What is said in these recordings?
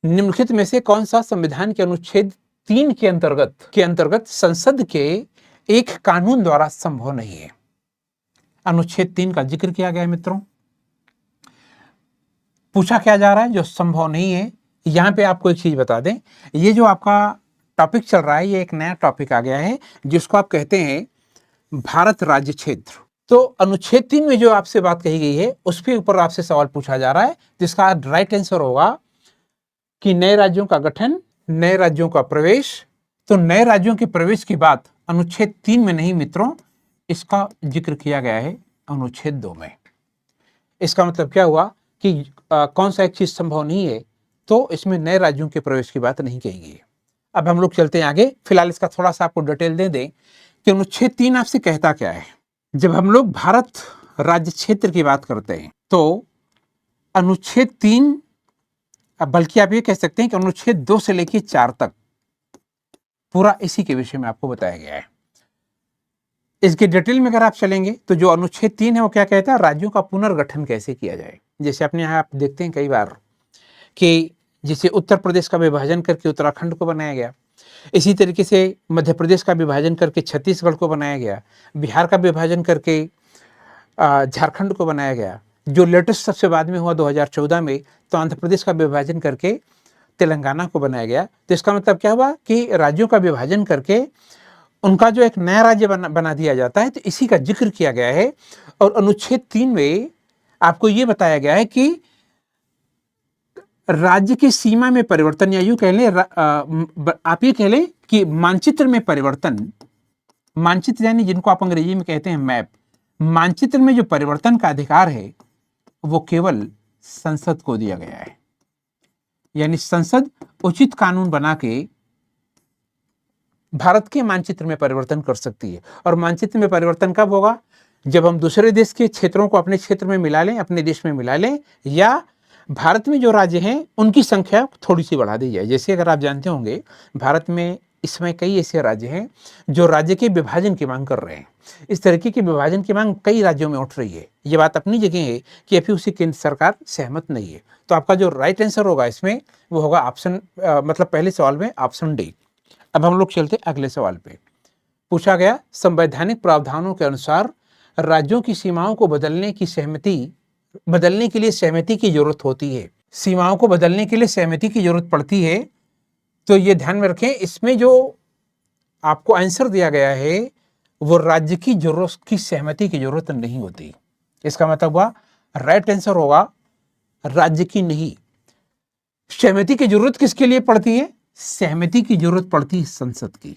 निम्नलिखित में से कौन सा संविधान के अनुच्छेद 3 के अंतर्गत संसद के एक कानून द्वारा संभव नहीं है? अनुच्छेद 3 का जिक्र किया गया है मित्रों। पूछा क्या जा रहा है? जो संभव नहीं है। यहां पे आपको एक चीज बता दें, ये जो आपका टॉपिक चल रहा है, ये एक नया टॉपिक आ गया है जिसको आप कहते हैं भारत राज्य क्षेत्र। तो अनुच्छेद 3 में जो आपसे बात कही गई है उसके ऊपर आपसे सवाल पूछा जा रहा है, जिसका राइट आंसर होगा कि नए राज्यों का गठन, नए राज्यों का प्रवेश। तो नए राज्यों के प्रवेश की बात अनुच्छेद 3 में नहीं मित्रों, इसका जिक्र किया गया है अनुच्छेद 2 में। इसका मतलब क्या हुआ कि कौन सा एक चीज संभव नहीं है, तो इसमें नए राज्यों के प्रवेश की बात नहीं कही गई है। अब हम लोग चलते हैं आगे। फिलहाल इसका थोड़ा सा आपको डिटेल दे दें कि अनुच्छेद 3 आपसे कहता क्या है। जब हम लोग भारत राज्य क्षेत्र की बात करते हैं तो अनुच्छेद 3, बल्कि आप ये कह सकते हैं कि अनुच्छेद 2 से लेकर 4 तक पूरा इसी के विषय में आपको बताया गया है। इसके डिटेल में अगर आप चलेंगे तो जो अनुच्छेद 3 है वो क्या कहता है, राज्यों का पुनर्गठन कैसे किया जाए। जैसे अपने यहाँ आप देखते हैं कई बार कि जैसे उत्तर प्रदेश का विभाजन करके उत्तराखंड को बनाया गया, इसी तरीके से मध्य प्रदेश का विभाजन करके छत्तीसगढ़ को बनाया गया, बिहार का विभाजन करके झारखंड को बनाया गया। जो लेटेस्ट सबसे बाद में हुआ 2014 में, तो आंध्र प्रदेश का विभाजन करके तेलंगाना को बनाया गया। तो इसका मतलब क्या हुआ कि राज्यों का विभाजन करके उनका जो एक नया राज्य बना दिया जाता है। तो इसी का जिक्र किया गया है। और अनुच्छेद 3 में आपको ये बताया गया है कि राज्य की सीमा में परिवर्तन, या यूं कह लें, आप ये कह लें कि मानचित्र में परिवर्तन, मानचित्र यानी जिनको आप अंग्रेजी में कहते हैं मैप, मानचित्र में जो परिवर्तन का अधिकार है वो केवल संसद को दिया गया है। यानी संसद उचित कानून बना के भारत के मानचित्र में परिवर्तन कर सकती है। और मानचित्र में परिवर्तन कब होगा? जब हम दूसरे देश के क्षेत्रों को अपने क्षेत्र में मिला लें, अपने देश में मिला लें, या भारत में जो राज्य हैं उनकी संख्या थोड़ी सी बढ़ा दी जाए। जैसे अगर आप जानते होंगे, भारत में इस समय कई ऐसे राज्य हैं जो राज्य के विभाजन की मांग कर रहे हैं। इस तरीके की विभाजन की मांग कई राज्यों में उठ रही है। ये बात अपनी जगह है कि अभी उसी केंद्र सरकार सहमत नहीं है। तो आपका जो राइट आंसर होगा इसमें वो होगा ऑप्शन, मतलब पहले सवाल में ऑप्शन डी। अब हम लोग चलते अगले सवाल पे। पूछा गया, संवैधानिक प्रावधानों के अनुसार राज्यों की सीमाओं को बदलने के लिए सहमति की जरूरत होती है। सीमाओं को बदलने के लिए सहमति की जरूरत पड़ती है। तो ये ध्यान में रखें, इसमें जो आपको आंसर दिया गया है वो राज्य की सहमति की जरूरत नहीं होती। इसका मतलब हुआ राइट आंसर होगा राज्य की नहीं। सहमति की जरूरत किसके लिए पड़ती है? सहमति की जरूरत पड़ती है संसद की।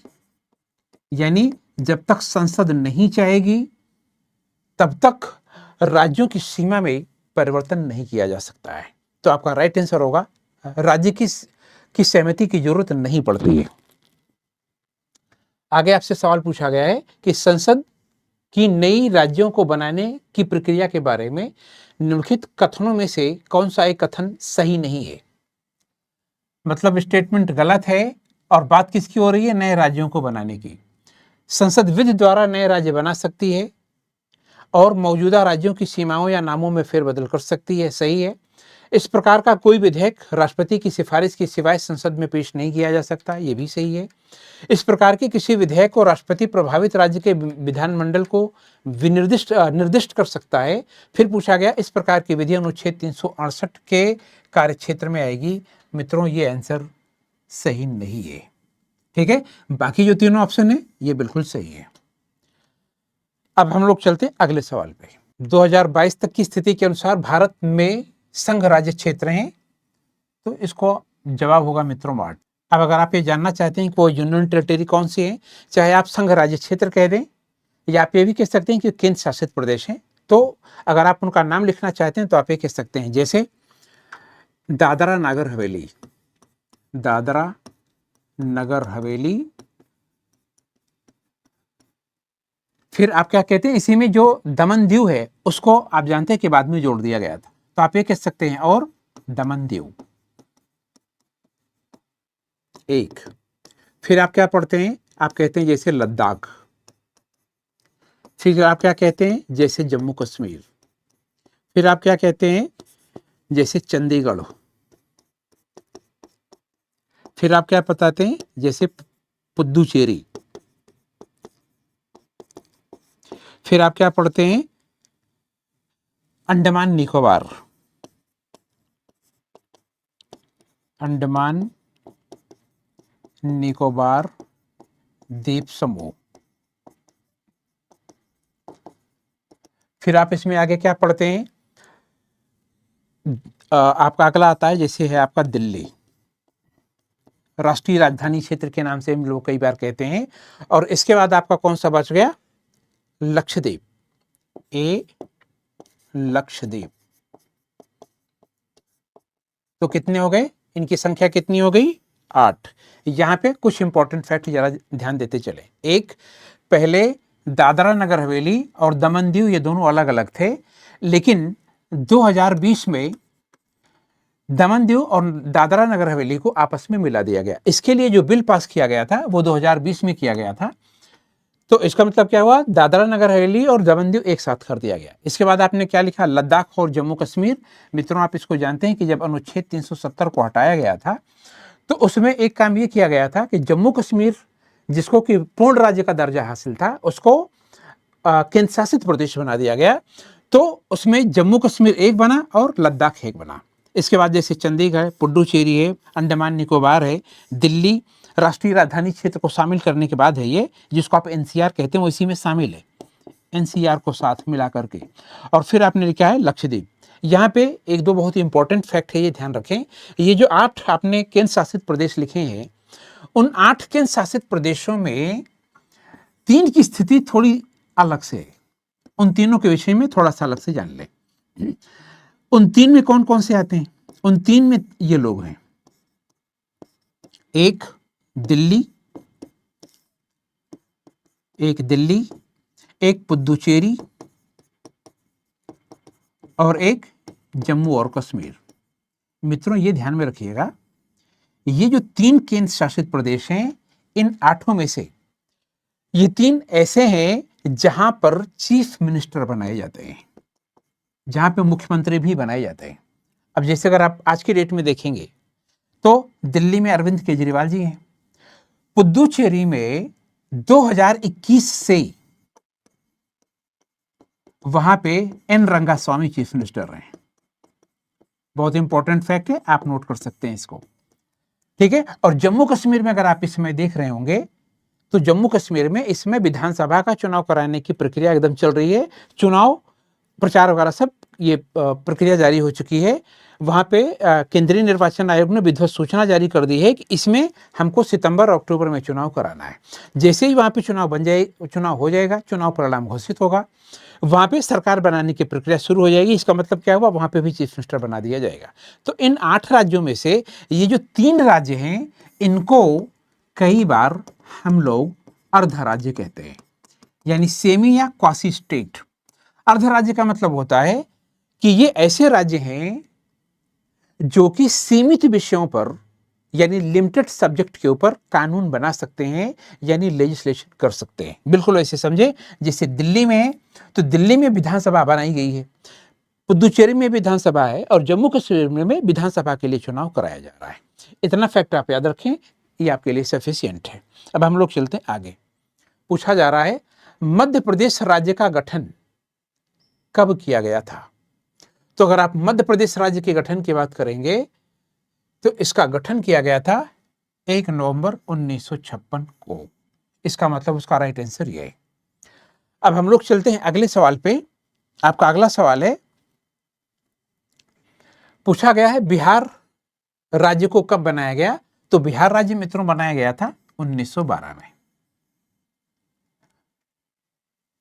यानी जब तक संसद नहीं चाहेगी तब तक राज्यों की सीमा में परिवर्तन नहीं किया जा सकता है। तो आपका राइट आंसर होगा राज्य की सहमति की जरूरत नहीं पड़ती है। आगे आपसे सवाल पूछा गया है कि संसद की नई राज्यों को बनाने की प्रक्रिया के बारे में निम्नलिखित कथनों में से कौन सा एक कथन सही नहीं है। मतलब स्टेटमेंट गलत है और बात किसकी हो रही है? नए राज्यों को बनाने की। संसद विधि द्वारा नए राज्य बना सकती है और मौजूदा राज्यों की सीमाओं या नामों में फेरबदल कर सकती है, सही है। इस प्रकार का कोई विधेयक राष्ट्रपति की सिफारिश के सिवाय संसद में पेश नहीं किया जा सकता, ये भी सही है। इस प्रकार के किसी विधेयक को राष्ट्रपति प्रभावित राज्य के विधानमंडल को निर्दिष्ट कर सकता है। फिर पूछा गया, इस प्रकार की विधि अनुच्छेद 368 के कार्यक्षेत्र में आएगी। मित्रों, ये आंसर सही नहीं है। ठीक है, बाकी जो तीनों ऑप्शन है ये बिल्कुल सही है। अब हम लोग चलते अगले सवाल पे। 2022 तक की स्थिति के अनुसार भारत में संघ राज्य क्षेत्र हैं, तो इसको जवाब होगा मित्रों 8। अब अगर आप ये जानना चाहते हैं कि वो यूनियन टेरिटरी कौन सी है, चाहे आप संघ राज्य क्षेत्र कह दें या आप ये भी कह सकते हैं कि केंद्र शासित प्रदेश हैं, तो अगर आप उनका नाम लिखना चाहते हैं तो आप ये कह सकते हैं, जैसे दादरा नगर हवेली, दादरा नगर हवेली। फिर आप क्या कहते हैं, इसी में जो दमन दीव है उसको आप जानते हैं कि बाद में जोड़ दिया गया था, तो आप ये कह सकते हैं और दमन दीव एक। फिर आप क्या पढ़ते हैं, आप कहते हैं जैसे लद्दाख। फिर आप क्या कहते हैं, जैसे जम्मू कश्मीर। फिर आप क्या कहते हैं, जैसे चंडीगढ़। फिर आप क्या बताते हैं, जैसे पुद्दुचेरी। फिर आप क्या पढ़ते हैं, अंडमान निकोबार, अंडमान निकोबार द्वीप समूह। फिर आप इसमें आगे क्या पढ़ते हैं, आपका अगला आता है, जैसे है आपका दिल्ली, राष्ट्रीय राजधानी क्षेत्र के नाम से हम लोग कई बार कहते हैं। और इसके बाद आपका कौन सा बच गया, लक्षद्वीप, लक्षद्वीप। तो कितने हो गए, इनकी संख्या कितनी हो गई, 8। यहां पे कुछ इंपॉर्टेंट फैक्ट जरा ध्यान देते चले। एक, पहले दादरा नगर हवेली और दमन दीव ये दोनों अलग अलग थे, लेकिन 2020 में दमन दीव और दादरा नगर हवेली को आपस में मिला दिया गया। इसके लिए जो बिल पास किया गया था वो 2020 में किया गया था। तो इसका मतलब क्या हुआ, दादरा नगर हवेली और दमन दीव एक साथ कर दिया गया। इसके बाद आपने क्या लिखा, लद्दाख और जम्मू कश्मीर। मित्रों आप इसको जानते हैं कि जब अनुच्छेद 370 को हटाया गया था तो उसमें एक काम ये किया गया था कि जम्मू कश्मीर, जिसको कि पूर्ण राज्य का दर्जा हासिल था, उसको केंद्र शासित प्रदेश बना दिया गया। तो उसमें जम्मू कश्मीर एक बना और लद्दाख एक बना। इसके बाद जैसे चंडीगढ़, पुडुचेरी है, अंडमान निकोबार है, दिल्ली राष्ट्रीय राजधानी क्षेत्र को शामिल करने के बाद है ये, जिसको आप एनसीआर कहते हैं, वो इसी में शामिल है, एनसीआर को साथ मिला करके। और फिर आपने लिखा है लक्षद्वीप। यहाँ पे एक दो बहुत ही इंपॉर्टेंट फैक्ट है, ये ध्यान रखें। ये जो 8 आपने केंद्र शासित प्रदेश लिखे हैं, उन 8 केंद्र शासित प्रदेशों में 3 की स्थिति थोड़ी अलग से है। उन तीनों के विषय में थोड़ा सा अलग से जान लें। उन 3 में कौन कौन से आते हैं, उन 3 में ये लोग हैं, एक दिल्ली, एक पुद्दुचेरी और एक जम्मू और कश्मीर। मित्रों ये ध्यान में रखिएगा, ये जो 3 केंद्र शासित प्रदेश हैं, इन 8 में से ये 3 ऐसे हैं जहां पर चीफ मिनिस्टर बनाए जाते हैं, जहां पे मुख्यमंत्री भी बनाए जाते हैं। अब जैसे अगर आप आज की डेट में देखेंगे तो दिल्ली में अरविंद केजरीवाल जी हैं, पुद्दुचेरी में 2021 से वहां पे एन रंगास्वामी चीफ मिनिस्टर रहे। बहुत इंपॉर्टेंट फैक्ट है, आप नोट कर सकते हैं इसको, ठीक है। और जम्मू कश्मीर में अगर आप इस समय देख रहे होंगे तो जम्मू कश्मीर में इसमें विधानसभा का चुनाव कराने की प्रक्रिया एकदम चल रही है। चुनाव प्रचार वगैरह सब ये प्रक्रिया जारी हो चुकी है। वहां पे केंद्रीय निर्वाचन आयोग ने विधिवत सूचना जारी कर दी है कि इसमें हमको सितंबर और अक्टूबर में चुनाव कराना है। जैसे ही वहां पे चुनाव हो जाएगा, चुनाव परिणाम घोषित होगा, वहां पे सरकार बनाने की प्रक्रिया शुरू हो जाएगी। इसका मतलब क्या हुआ, वहां पे भी चीफ मिनिस्टर बना दिया जाएगा। तो इन 8 राज्यों में से ये जो 3 राज्य हैं, इनको कई बार हम लोग अर्ध राज्य कहते हैं, यानी सेमी या क्वासी स्टेट। अर्ध राज्य का मतलब होता है कि ये ऐसे राज्य हैं जो कि सीमित विषयों पर, यानी लिमिटेड सब्जेक्ट के ऊपर कानून बना सकते हैं, यानी लेजिस्लेशन कर सकते हैं। बिल्कुल ऐसे समझे, जैसे दिल्ली में है तो दिल्ली में विधानसभा बनाई गई है, पुदुचेरी में विधानसभा है और जम्मू कश्मीर में विधानसभा के लिए चुनाव कराया जा रहा है। इतना फैक्ट आप याद रखें, ये आपके लिए सफिशिएंट है। अब हम लोग चलते हैं आगे। पूछा जा रहा है मध्य प्रदेश राज्य का गठन कब किया गया था। तो अगर आप मध्य प्रदेश राज्य के गठन की बात करेंगे तो इसका गठन किया गया था 1 नवंबर 1956 को। इसका मतलब उसका राइट आंसर ये है। अब हम लोग चलते हैं अगले सवाल पे। आपका अगला सवाल है, पूछा गया है बिहार राज्य को कब बनाया गया। तो बिहार राज्य मित्रों बनाया गया था 1912 में,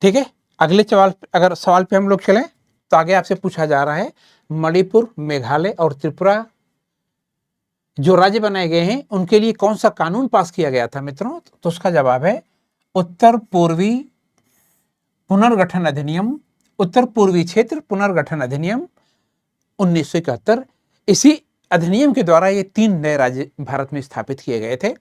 ठीक है। अगले सवाल पे हम लोग चलें तो आगे आपसे पूछा जा रहा है मणिपुर, मेघालय और त्रिपुरा जो राज्य बनाए गए हैं उनके लिए कौन सा कानून पास किया गया था मित्रों। तो उसका जवाब है उत्तर पूर्वी पुनर्गठन अधिनियम, उत्तर पूर्वी क्षेत्र पुनर्गठन अधिनियम 1971। इसी अधिनियम के द्वारा ये 3 नए राज्य भारत में स्थापित किए गए थे।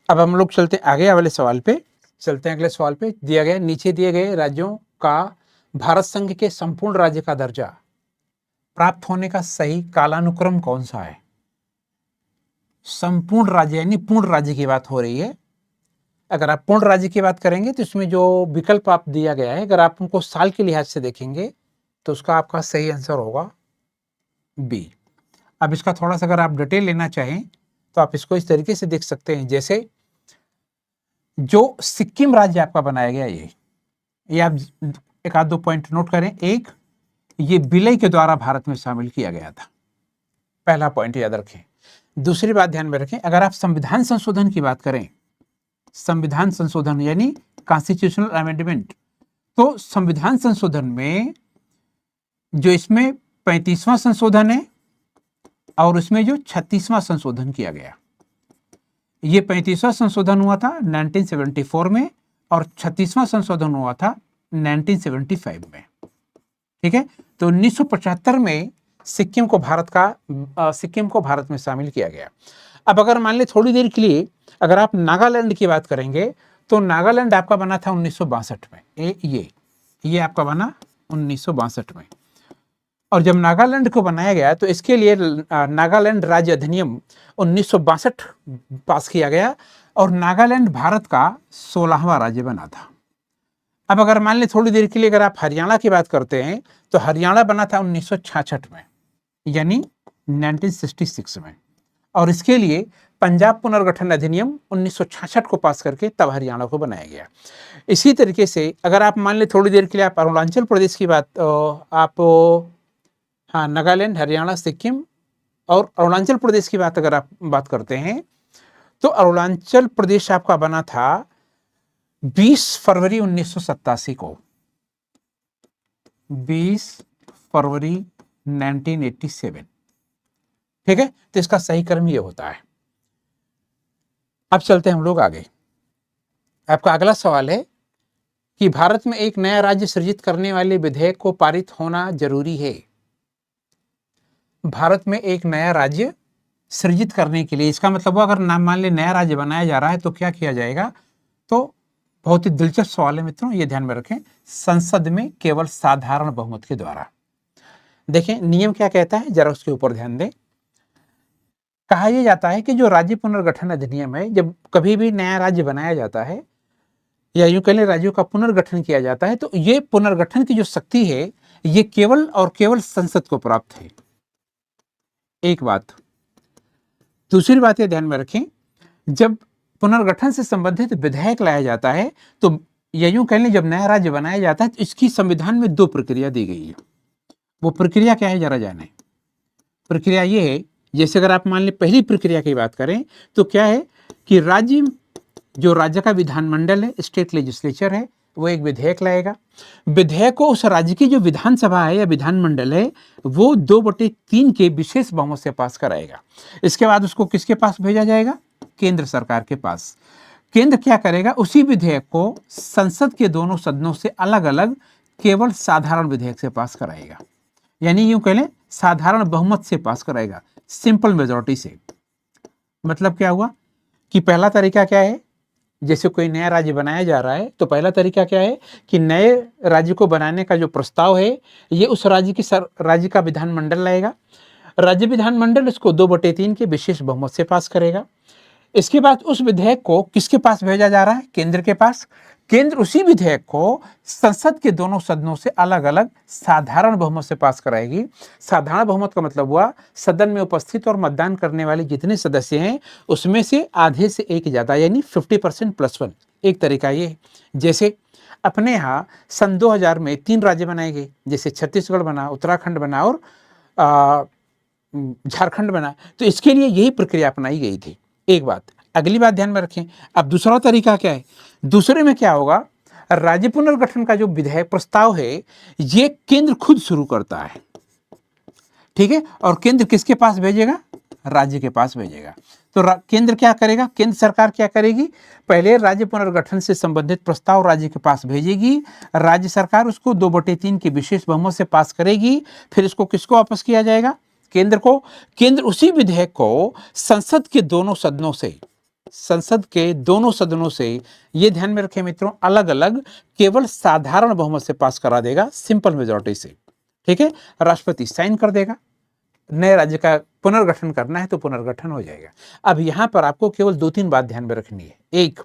अब हम लोग चलते आगे वाले सवाल पे। चलते हैं अगले सवाल पे। दिया गया नीचे दिए गए राज्यों का भारत संघ के संपूर्ण राज्य का दर्जा प्राप्त होने का सही कालानुक्रम कौन सा है। संपूर्ण राज्य यानी पूर्ण राज्य की बात हो रही है। अगर आप पूर्ण राज्य की बात करेंगे तो इसमें जो विकल्प आप दिया गया है, अगर आप उनको साल के लिहाज से देखेंगे तो उसका आपका सही आंसर होगा बी। अब इसका थोड़ा सा अगर आप डिटेल लेना चाहें तो आप इसको इस तरीके से देख सकते हैं, जैसे जो सिक्किम राज्य आपका बनाया गया, ये आप एक आध दो पॉइंट नोट करें। एक, ये विलय के द्वारा भारत में शामिल किया गया था, पहला पॉइंट याद रखें। दूसरी बात ध्यान में रखें, अगर आप संविधान संशोधन की बात करें, संविधान संशोधन यानी कॉन्स्टिट्यूशनल अमेंडमेंट, तो संविधान संशोधन में जो इसमें 35वां संशोधन है और उसमें जो 36वां संशोधन किया गया, ये 35वां संशोधन हुआ था 1974 में और 36वां संशोधन हुआ था 1975 में। ठीक है, तो 1975 में सिक्किम को भारत में शामिल किया गया। अब अगर मान ले थोड़ी देर के लिए अगर आप नागालैंड की बात करेंगे तो नागालैंड आपका बना था 1962 में। ये आपका बना 1962 में, और जब नागालैंड को बनाया गया तो इसके लिए नागालैंड राज्य अधिनियम 1962 पास किया गया और नागालैंड भारत का 16वां राज्य बना था। अब अगर मान लें थोड़ी देर के लिए अगर आप हरियाणा की बात करते हैं तो हरियाणा बना था 1966 में, यानी 1966 में, और इसके लिए पंजाब पुनर्गठन अधिनियम 1966 को पास करके तब हरियाणा को बनाया गया। इसी तरीके से अगर आप मान लें थोड़ी देर के लिए आप अरुणाचल प्रदेश की बात नागालैंड, हरियाणा, सिक्किम और अरुणाचल प्रदेश की बात अगर आप बात करते हैं तो अरुणाचल प्रदेश आपका बना था 20 फरवरी 1987 को, 20 फरवरी 1987। ठीक है, तो इसका सही क्रम ये होता है। अब चलते हैं हम लोग आगे। आपका अगला सवाल है कि भारत में एक नया राज्य सृजित करने वाले विधेयक को पारित होना जरूरी है। भारत में एक नया राज्य सृजित करने के लिए, इसका मतलब अगर नाम मान ले नया राज्य बनाया जा रहा है तो क्या किया जाएगा, तो बहुत ही दिलचस्प सवाल है मित्रों, ये ध्यान में रखें। संसद में केवल साधारण बहुमत के द्वारा। देखें नियम क्या कहता है, जरा उसके ऊपर ध्यान दें। कहा यह जाता है कि जो राज्य पुनर्गठन अधिनियम है, जब कभी भी नया राज्य बनाया जाता है या यूं कह लें राज्यों का पुनर्गठन किया जाता है, तो ये पुनर्गठन की जो शक्ति है ये केवल और केवल संसद को प्राप्त है। एक बात। दूसरी बात ये ध्यान में रखें, जब पुनर्गठन से संबंधित विधेयक लाया जाता है तो या यूं कह लें जब नया राज्य बनाया जाता है तो इसकी संविधान में दो प्रक्रिया दी गई है। वो प्रक्रिया क्या है जरा जाने। प्रक्रिया ये है, जैसे अगर आप मान लें पहली प्रक्रिया की बात करें तो क्या है कि राज्य का विधानमंडल है, स्टेट लेजिस्लेचर है, वो एक विधेयक लाएगा। विधेयक को उस राज्य की जो विधानसभा है या विधानमंडल है वो 2/3 के विशेष बहुमत से पास कराएगा। इसके बाद उसको किसके पास भेजा जाएगा, केंद्र सरकार के पास। केंद्र क्या करेगा, उसी विधेयक को संसद के दोनों सदनों से अलग अलग केवल साधारण विधेयक से पास कराएगा, यानी यूं कह लें साधारण बहुमत से पास कराएगा, सिंपल मेजॉरिटी से। मतलब क्या हुआ कि पहला तरीका क्या है, जैसे कोई नया राज्य बनाया जा रहा है तो पहला तरीका क्या है कि नए राज्य को बनाने का जो प्रस्ताव है ये उस राज्य का विधानमंडल लाएगा। राज्य विधानमंडल इसको 2/3 के विशेष बहुमत से पास करेगा। इसके बाद उस विधेयक को किसके पास भेजा जा रहा है, केंद्र के पास। केंद्र उसी विधेयक को संसद के दोनों सदनों से अलग अलग साधारण बहुमत से पास कराएगी। साधारण बहुमत का मतलब हुआ सदन में उपस्थित और मतदान करने वाले जितने सदस्य हैं उसमें से आधे से एक ज्यादा, यानी 50% + 1। एक तरीका ये, जैसे अपने यहाँ सन 2000 में 3 राज्य बनाए गए, जैसे छत्तीसगढ़ बना, उत्तराखंड बना और झारखंड बना, तो इसके लिए यही प्रक्रिया अपनाई गई थी। एक बात। अगली बात ध्यान में रखें, अब दूसरा तरीका क्या है, दूसरे में क्या होगा, राज्य पुनर्गठन का जो विधेयक प्रस्ताव है ये केंद्र खुद शुरू करता है। ठीक है, और केंद्र किसके पास भेजेगा, राज्य के पास भेजेगा। तो केंद्र क्या करेगा, केंद्र सरकार क्या करेगी, पहले राज्य पुनर्गठन से संबंधित प्रस्ताव राज्य के पास भेजेगी, राज्य सरकार उसको 2/3 के विशेष बहुमत से पास करेगी, फिर इसको किसको वापस किया जाएगा, केंद्र को। केंद्र उसी विधेयक को संसद के दोनों सदनों से ये ध्यान में रखें मित्रों, अलग अलग केवल साधारण बहुमत से पास करा देगा, सिंपल मेजॉरिटी से। ठीक है, राष्ट्रपति साइन कर देगा, नए राज्य का पुनर्गठन करना है तो पुनर्गठन हो जाएगा। अब यहाँ पर आपको केवल 2-3 बात ध्यान में रखनी है। एक,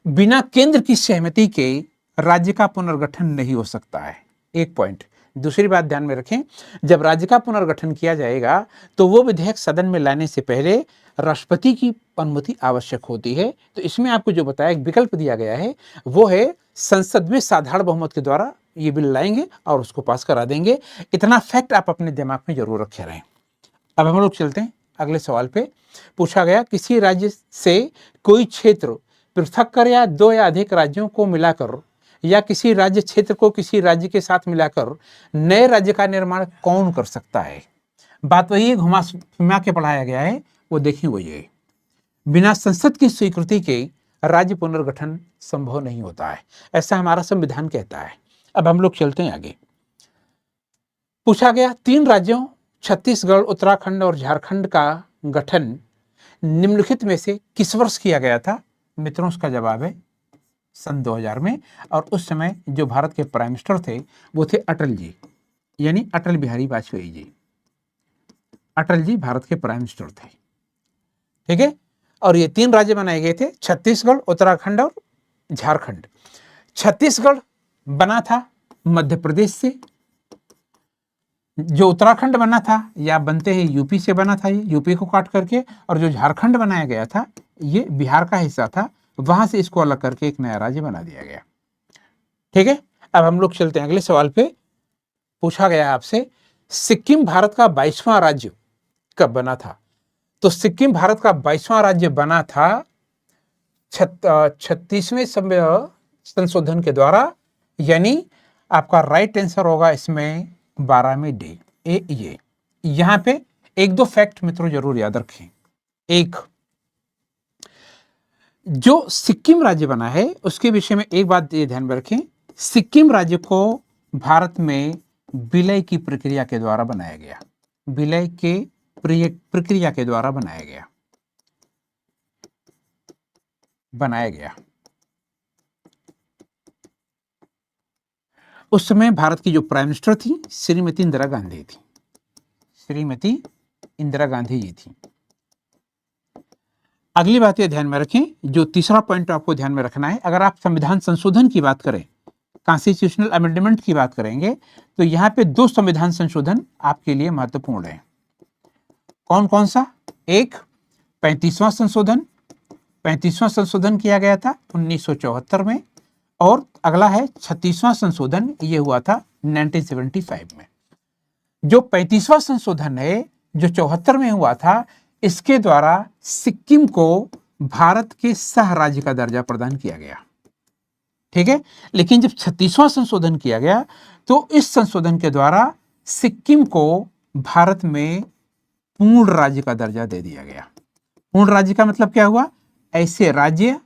बिना केंद्र की सहमति के राज्य का पुनर्गठन नहीं हो सकता है, एक पॉइंट। दूसरी बात ध्यान में रखें, जब राज्य का पुनर्गठन किया जाएगा तो वो विधेयक सदन में लाने से पहले राष्ट्रपति की अनुमति आवश्यक होती है। तो इसमें आपको जो बताया एक विकल्प दिया गया है वो है संसद में साधारण बहुमत के द्वारा ये बिल लाएंगे और उसको पास करा देंगे। इतना फैक्ट आप अपने दिमाग में जरूर रखे रहें। अब हम लोग चलते हैं अगले सवाल पे। पूछा गया किसी राज्य से कोई क्षेत्र पृथक कर या 2 या अधिक राज्यों को मिलाकर या किसी राज्य क्षेत्र को किसी राज्य के साथ मिलाकर नए राज्य का निर्माण कौन कर सकता है। बात वही है, घुमा फिरा के पढ़ाया गया है, वो देखिए वही है। बिना संसद की स्वीकृति के राज्य पुनर्गठन संभव नहीं होता है, ऐसा हमारा संविधान कहता है। अब हम लोग चलते हैं आगे। पूछा गया 3 राज्यों छत्तीसगढ़, उत्तराखंड और झारखंड का गठन निम्नलिखित में से किस वर्ष किया गया था। मित्रों उसका जवाब है सन 2000 में। और उस समय जो भारत के प्राइम मिनिस्टर थे वो थे अटल जी, यानी अटल बिहारी वाजपेयी जी। अटल जी भारत के प्राइम मिनिस्टर थे, ठीक है। और ये 3 राज्य बनाए गए थे, छत्तीसगढ़, उत्तराखंड और झारखंड। छत्तीसगढ़ बना था मध्य प्रदेश से, जो उत्तराखंड बना था या बनते हैं यूपी से बना था, ये यूपी को काट करके, और जो झारखंड बनाया गया था ये बिहार का हिस्सा था, वहां से इसको अलग करके एक नया राज्य बना दिया गया, ठीक है। अब हम लोग चलते हैं अगले सवाल पे। पूछा गया आपसे सिक्किम भारत का 22वां राज्य कब बना था। तो सिक्किम भारत का 22वां राज्य बना था 36वें संशोधन के द्वारा, यानी आपका राइट आंसर होगा इसमें 12वें डी। ये यहां पे 1-2 फैक्ट मित्रों जरूर याद रखें। एक, जो सिक्किम राज्य बना है उसके विषय में एक बात ये ध्यान में रखें, सिक्किम राज्य को भारत में विलय की प्रक्रिया के द्वारा बनाया गया, विलय के प्रक्रिया के द्वारा बनाया गया। उस समय भारत की जो प्राइम मिनिस्टर थी श्रीमती इंदिरा गांधी थी, श्रीमती इंदिरा गांधी जी थी। अगली बात ये ध्यान में रखें, जो तीसरा पॉइंट आपको ध्यान में रखना है, अगर आप संविधान संशोधन की बात करें, कॉन्स्टिट्यूशनल अमेंडमेंट की बात करेंगे, तो यहाँ पे 2 संविधान संशोधन आपके लिए महत्वपूर्ण है। कौन कौन सा? एक 35वां संशोधन, 35वां संशोधन किया गया था 1974 में, और अगला है 36वां संशोधन, ये हुआ था 1975 में। जो 35वां संशोधन है जो 74 में हुआ था, इसके द्वारा सिक्किम को भारत के सह राज्य का दर्जा प्रदान किया गया, ठीक है। लेकिन जब 36वां संशोधन किया गया तो इस संशोधन के द्वारा सिक्किम को भारत में पूर्ण राज्य का दर्जा दे दिया गया। पूर्ण राज्य का मतलब क्या हुआ? ऐसे राज्य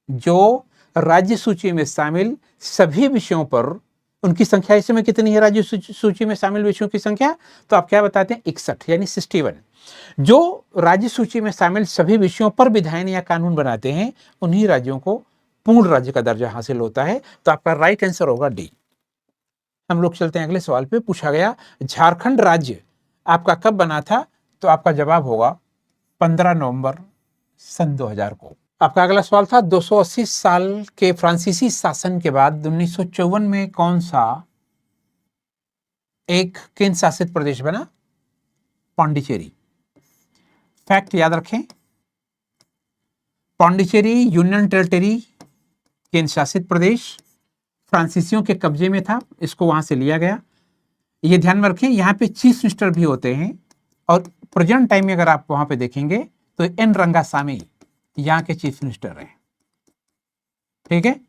जो राज्य सूची में शामिल सभी विषयों पर, उनकी संख्या इस समय कितनी है राज्य सूची में शामिल विषयों की संख्या? तो आप क्या बताते हैं? 61 यानी 61। जो राज्य सूची में शामिल सभी विषयों पर विधायन या कानून बनाते हैं उन्हीं राज्यों को पूर्ण राज्य का दर्जा हासिल होता है। तो आपका राइट आंसर होगा डी। हम लोग चलते हैं अगले सवाल पे। पूछा गया झारखंड राज्य आपका कब बना था? तो आपका जवाब होगा 15 नवंबर सन 2000 को। आपका अगला सवाल था 280 साल के फ्रांसीसी शासन के बाद 1954 में कौन सा एक केंद्र शासित प्रदेश बना? पांडिचेरी। फैक्ट याद रखें, पांडिचेरी यूनियन टेरिटरी केंद्र शासित प्रदेश फ्रांसीसियों के कब्जे में था, इसको वहां से लिया गया। ये ध्यान में रखें, यहाँ पे चीफ मिनिस्टर भी होते हैं, और प्रेजेंट टाइम में अगर आप वहां पे देखेंगे तो एन रंगासामी यहाँ के चीफ मिनिस्टर हैं, ठीक है।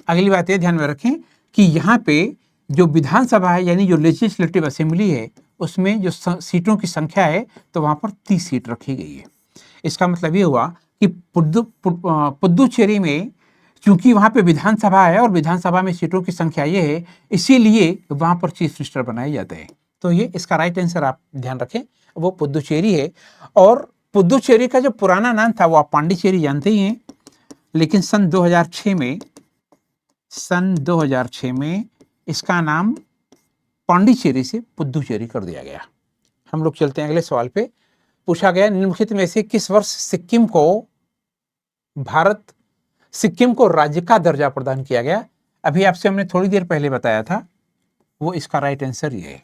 अगली बात ये ध्यान में रखें कि यहाँ पे जो विधानसभा है यानी जो लेजिस्लेटिव असेंबली है उसमें जो सीटों की संख्या है तो वहां पर 30 सीट रखी गई है। इसका मतलब ये हुआ कि पुदुचेरी में क्योंकि वहां पे विधानसभा है और विधानसभा में सीटों की संख्या ये है, इसीलिए वहां पर चीफ मिनिस्टर बनाए जाते हैं। तो ये इसका राइट आंसर आप ध्यान रखें, वो पुदुचेरी है। और पुदुचेरी का जो पुराना नाम था वो आप पांडिचेरी जानते ही हैं, लेकिन सन 2006 में इसका नाम पांडिचेरी से पुदुचेरी कर दिया गया। हम लोग चलते हैं अगले सवाल पे। पूछा गया निम्नलिखित में से किस वर्ष सिक्किम को राज्य का दर्जा प्रदान किया गया। अभी आपसे हमने थोड़ी देर पहले बताया था, वो इसका राइट आंसर ये है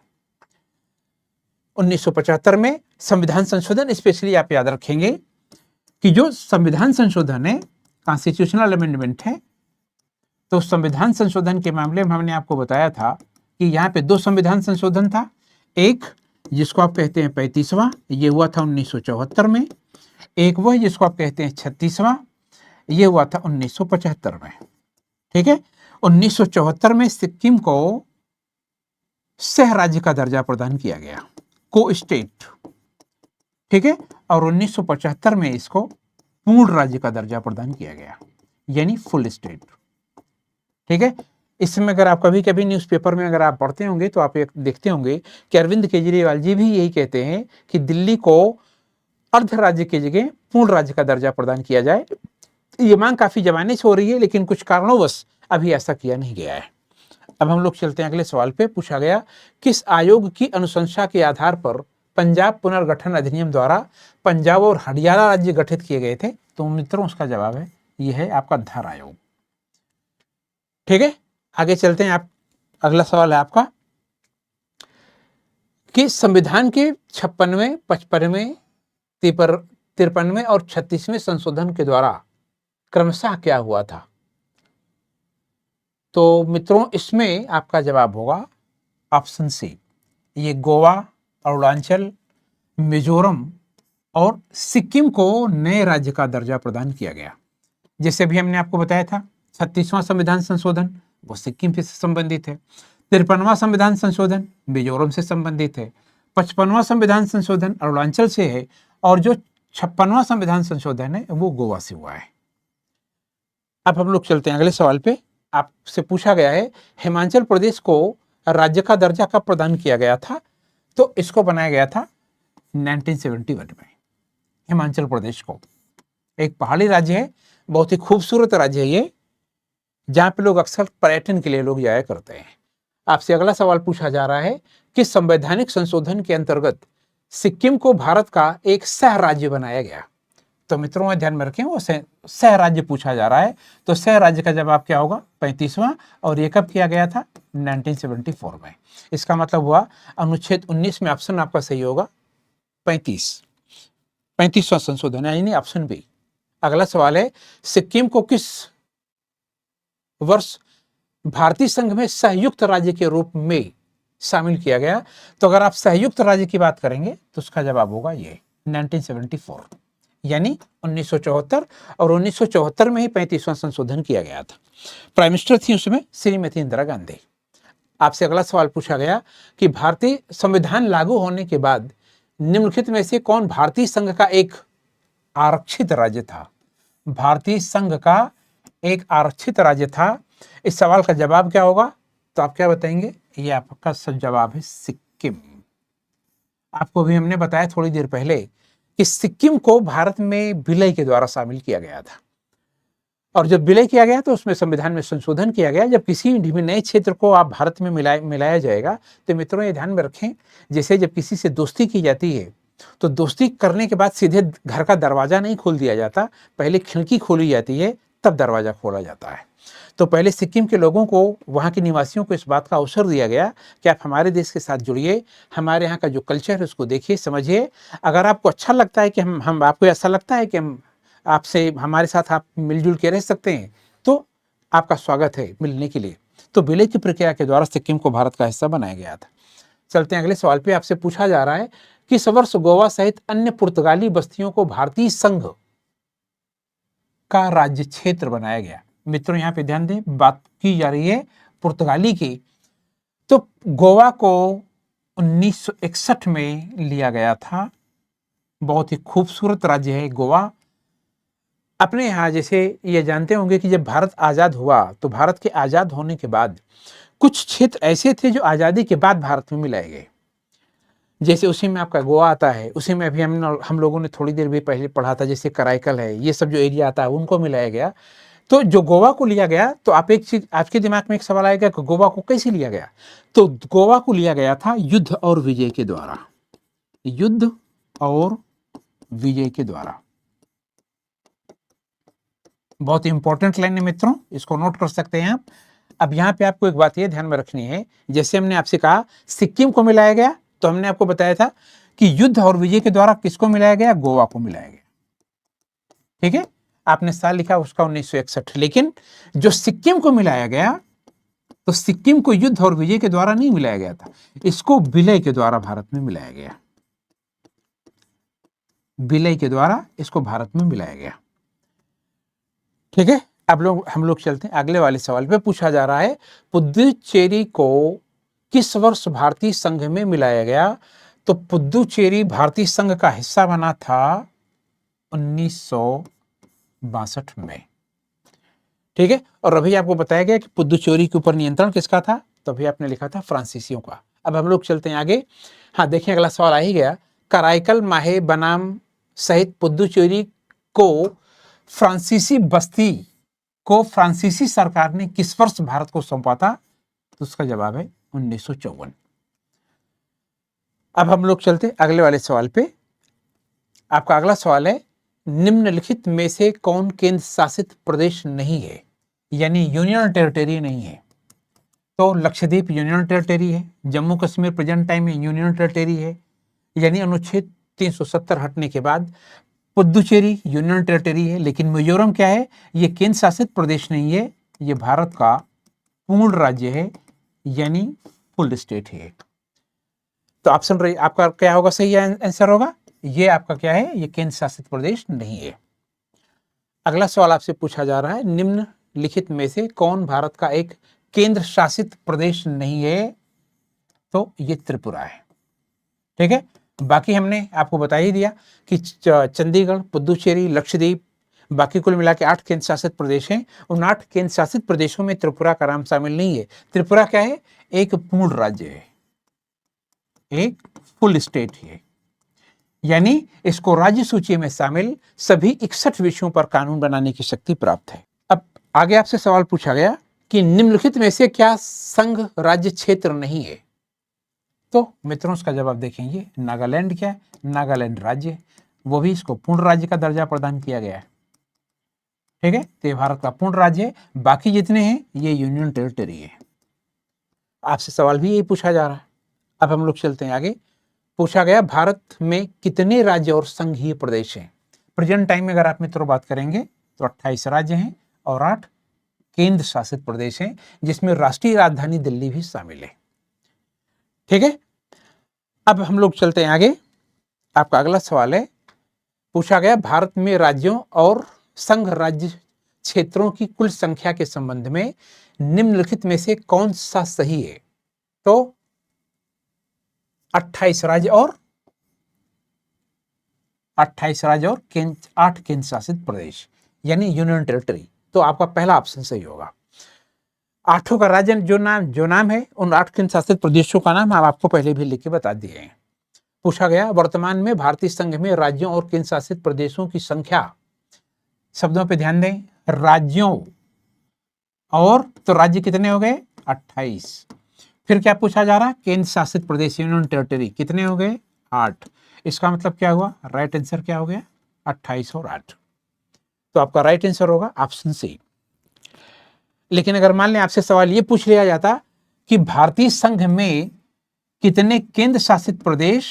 1975 में संविधान संशोधन। स्पेशली आप याद रखेंगे कि जो संविधान संशोधन है, कॉन्स्टिट्यूशनल अमेंडमेंट है, तो संविधान संशोधन के मामले में हमने आपको बताया था कि यहाँ पे 2 संविधान संशोधन था। एक जिसको आप कहते हैं 35वां, ये हुआ था 1974 में। एक वो जिसको आप कहते हैं 36वां, ये हुआ था 1975 में। ठीक है, 1974 में सिक्किम को सह राज्य का दर्जा प्रदान किया गया, को स्टेट। ठीक है, और 1975 में इसको पूर्ण राज्य का दर्जा प्रदान किया गया, यानी फुल स्टेट। ठीक है, इसमें अगर आप कभी कभी न्यूज़पेपर में अगर आप पढ़ते होंगे तो आप एक देखते होंगे कि अरविंद केजरीवाल जी भी यही कहते हैं कि दिल्ली को अर्ध राज्य की जगह पूर्ण राज्य का दर्जा प्रदान किया जाए। ये मांग काफी जमाने से हो रही है, लेकिन कुछ कारणोंवश अभी ऐसा किया नहीं गया है। अब हम लोग चलते हैं अगले सवाल पे। पूछा गया किस आयोग की अनुशंसा के आधार पर पंजाब पुनर्गठन अधिनियम द्वारा पंजाब और हरियाणा राज्य गठित किए गए थे। तो मित्रों उसका जवाब है, यह है आपका धार आयोग। ठीक है, आगे चलते हैं। आप अगला सवाल है आपका कि संविधान के 56वें, 55वें, 53वें और 36वें संशोधन के द्वारा क्रमशः क्या हुआ था। तो मित्रों इसमें आपका जवाब होगा ऑप्शन सी, ये गोवा, अरुणाचल, मिजोरम और सिक्किम को नए राज्य का दर्जा प्रदान किया गया। जैसे भी हमने आपको बताया था 36वां संविधान संशोधन वो सिक्किम से संबंधित है, 53वां संविधान संशोधन मिजोरम से संबंधित है, 55वां संविधान संशोधन अरुणाचल से है, और जो 56वां संविधान संशोधन है वो गोवा से हुआ है। अब हम लोग चलते हैं अगले सवाल पे। आपसे पूछा गया है हिमाचल प्रदेश को राज्य का दर्जा कब प्रदान किया गया था। तो इसको बनाया गया था 1971 में। हिमाचल प्रदेश को एक पहाड़ी राज्य है, बहुत ही खूबसूरत राज्य है ये, जहां पे लोग अक्सर पर्यटन के लिए लोग जाया करते हैं। आपसे अगला सवाल पूछा जा रहा है कि संवैधानिक संशोधन के अंतर्गत सिक्किम को भारत का एक सह राज्य बनाया गया। तो मित्रों ध्यान में रखें, वो सह राज्य पूछा जा रहा है। तो सह राज्य का जवाब क्या होगा 35वां, और ये कब किया गया था 1974 में। इसका मतलब हुआ अनुच्छेद 19 में ऑप्शन आपका सही होगा 35वां संशोधन, यानी ऑप्शन बी। अगला सवाल है सिक्किम को किस वर्ष भारतीय संघ में संयुक्त राज्य के रूप में शामिल किया गया। तो अगर आप संयुक्त राज्य की बात करेंगे तो उसका जवाब होगा ये 1974, यानी 1974, और 1974 में ही 35वां संशोधन किया गया था। प्राइम मिनिस्टर थी उसमें श्रीमती इंदिरा गांधी। आपसे अगला सवाल पूछा गया कि भारतीय संविधान लागू होने के बाद निम्नलिखित में से कौन भारतीय संघ का एक आरक्षित राज्य था। भारतीय संघ का एक आरक्षित राज्य था। इस सवाल का जवाब क्या होगा, तो आप क्या बताएंगे, ये आपका जवाब है सिक्किम। आपको भी हमने बताया थोड़ी देर पहले कि सिक्किम को भारत में विलय के द्वारा शामिल किया गया था, और जब विलय किया गया तो उसमें संविधान में संशोधन किया गया। जब किसी भी नए क्षेत्र को आप भारत में मिलाया जाएगा तो मित्रों ये ध्यान में रखें, जैसे जब किसी से दोस्ती की जाती है तो दोस्ती करने के बाद सीधे घर का दरवाजा नहीं खोल दिया जाता, पहले खिड़की खोली जाती है तब दरवाजा खोला जाता है। तो पहले सिक्किम के लोगों को, वहाँ के निवासियों को इस बात का अवसर दिया गया कि आप हमारे देश के साथ जुड़िए, हमारे यहाँ का जो कल्चर है उसको देखिए, समझिए। अगर आपको अच्छा लगता है कि हम आपको ऐसा लगता है कि हम आपसे, हमारे साथ आप मिलजुल के रह सकते हैं, तो आपका स्वागत है मिलने के लिए। तो विलय की प्रक्रिया के द्वारा सिक्किम को भारत का हिस्सा बनाया गया था। चलते हैं अगले सवाल पे। आपसे पूछा जा रहा है किस वर्ष गोवा सहित अन्य पुर्तगाली बस्तियों को भारतीय संघ का राज्य क्षेत्र बनाया गया। मित्रों यहाँ पे ध्यान दें, बात की जा रही है पुर्तगाली की। तो गोवा को 1961 में लिया गया था। बहुत ही खूबसूरत राज्य है गोवा। अपने यहाँ जैसे ये जानते होंगे कि जब भारत आज़ाद हुआ तो भारत के आज़ाद होने के बाद कुछ क्षेत्र ऐसे थे जो आज़ादी के बाद भारत में मिलाए गए। जैसे उसी में आपका गोवा आता है, उसी में अभी हम लोगों ने थोड़ी देर भी पहले पढ़ा था, जैसे कराईकल है, ये सब जो एरिया आता है उनको मिलाया गया। तो जो गोवा को लिया गया, तो आप एक चीज आपके दिमाग में एक सवाल आएगा कि गोवा को कैसे लिया गया। तो गोवा को लिया गया था युद्ध और विजय के द्वारा, युद्ध और विजय के द्वारा। बहुत इंपॉर्टेंट लाइन है मित्रों, इसको नोट कर सकते हैं आप। अब यहाँ पे आपको एक बात ये ध्यान में रखनी है, जैसे हमने आपसे कहा सिक्किम को मिलाया गया, तो हमने आपको बताया था कि युद्ध और विजय के द्वारा किसको मिलाया गया, गोवा को मिलाया गया। ठीक है, आपने साल लिखा उसका 1961, लेकिन जो सिक्किम को मिलाया गया, तो सिक्किम को युद्ध और विजय के द्वारा नहीं मिलाया गया था, इसको विलय के द्वारा भारत में मिलाया गया। विलय के द्वारा इसको भारत में मिलाया गया। ठीक है, अब हम लोग चलते हैं अगले वाले सवाल पे। पूछा जा रहा है पुदुचेरी को किस वर्ष भारतीय संघ में मिलाया गया? तो पुदुचेरी भारतीय संघ का हिस्सा बना था 1962 में। ठीक है, और अभी आपको बताया गया कि पुदुचेरी के ऊपर नियंत्रण किसका था, तो अभी आपने लिखा था फ्रांसीसियों का। अब हम लोग चलते हैं आगे। हाँ देखिए, अगला सवाल आ ही गया। कराईकल, माहे, बनाम सहित पुदुचेरी को फ्रांसीसी सरकार ने किस वर्ष भारत को सौंपा था? तो उसका जवाब है 1954। अब हम लोग चलते अगले वाले सवाल पे। आपका अगला सवाल है निम्नलिखित में से कौन केंद्र शासित प्रदेश नहीं है, यानी यूनियन टेरिटरी नहीं है? तो लक्षद्वीप यूनियन टेरिटरी है, जम्मू कश्मीर प्रेजेंट टाइम में यूनियन टेरिटरी है, यानी अनुच्छेद 370 हटने के बाद पुदुचेरी यूनियन टेरिटरी है, लेकिन मिजोरम क्या है, ये केंद्र शासित प्रदेश नहीं है, ये भारत का पूर्ण राज्य है, यानी फुल स्टेट है। तो ऑप्शन रही आपका क्या होगा, सही आंसर होगा, ये आपका क्या है, ये केंद्र शासित प्रदेश नहीं है। अगला सवाल आपसे पूछा जा रहा है निम्नलिखित में से कौन भारत का एक केंद्र शासित प्रदेश नहीं है? तो ये त्रिपुरा है। ठीक है, बाकी हमने आपको बता ही दिया कि चंडीगढ़, पुदुचेरी, लक्षद्वीप, बाकी कुल मिला के 8 केंद्र शासित प्रदेश हैं। उन 8 केंद्र शासित प्रदेशों में त्रिपुरा का नाम शामिल नहीं है। त्रिपुरा क्या है, एक पूर्ण राज्य है, एक फुल स्टेट है, यानी इसको राज्य सूची में शामिल सभी 61 विषयों पर कानून बनाने की शक्ति प्राप्त है। अब आगे आपसे सवाल पूछा गया कि निम्नलिखित में से क्या संघ राज्य क्षेत्र नहीं है? तो मित्रों उसका जवाब देखेंगे, नागालैंड क्या है, नागालैंड राज्य, वो भी इसको पूर्ण राज्य का दर्जा प्रदान किया गया है। ठीक है, तो भारत का पूर्ण राज्य है, बाकी जितने हैं ये यूनियन टेरिटरी है। आपसे सवाल भी यही पूछा जा रहा है। अब हम लोग चलते हैं आगे। पूछा गया भारत में कितने राज्य और संघीय प्रदेश हैं? प्रेजेंट टाइम में अगर आप मित्रों बात करेंगे तो 28 राज्य हैं और 8 केंद्र शासित प्रदेश हैं, जिसमें राष्ट्रीय राजधानी दिल्ली भी शामिल है। ठीक है, अब हम लोग चलते हैं आगे। आपका अगला सवाल है, पूछा गया भारत में राज्यों और संघ राज्य क्षेत्रों की कुल संख्या के संबंध में निम्नलिखित में से कौन सा सही है? तो 28 राज्य और 8 केंद्र शासित प्रदेश, यानी यूनियन टेरिटरी। तो आपका पहला ऑप्शन सही होगा। 8 का राज्य जो नाम है, उन 8 केंद्र शासित प्रदेशों का नाम हम आपको पहले भी लिख के बता दिए हैं। पूछा गया वर्तमान में भारतीय संघ में राज्यों और केंद्र शासित प्रदेशों की संख्या, शब्दों पे ध्यान दें, राज्यों और, तो राज्य कितने हो गए, 28। फिर क्या पूछा जा रहा है, केंद्र शासित प्रदेश यूनियन टेरिटरी कितने हो गए, 8। इसका मतलब क्या हुआ, राइट आंसर क्या हो गया, 28 और 8। तो आपका राइट आंसर होगा ऑप्शन सी। लेकिन अगर मान लें आपसे सवाल ये पूछ लिया जाता कि भारतीय संघ में कितने केंद्र शासित प्रदेश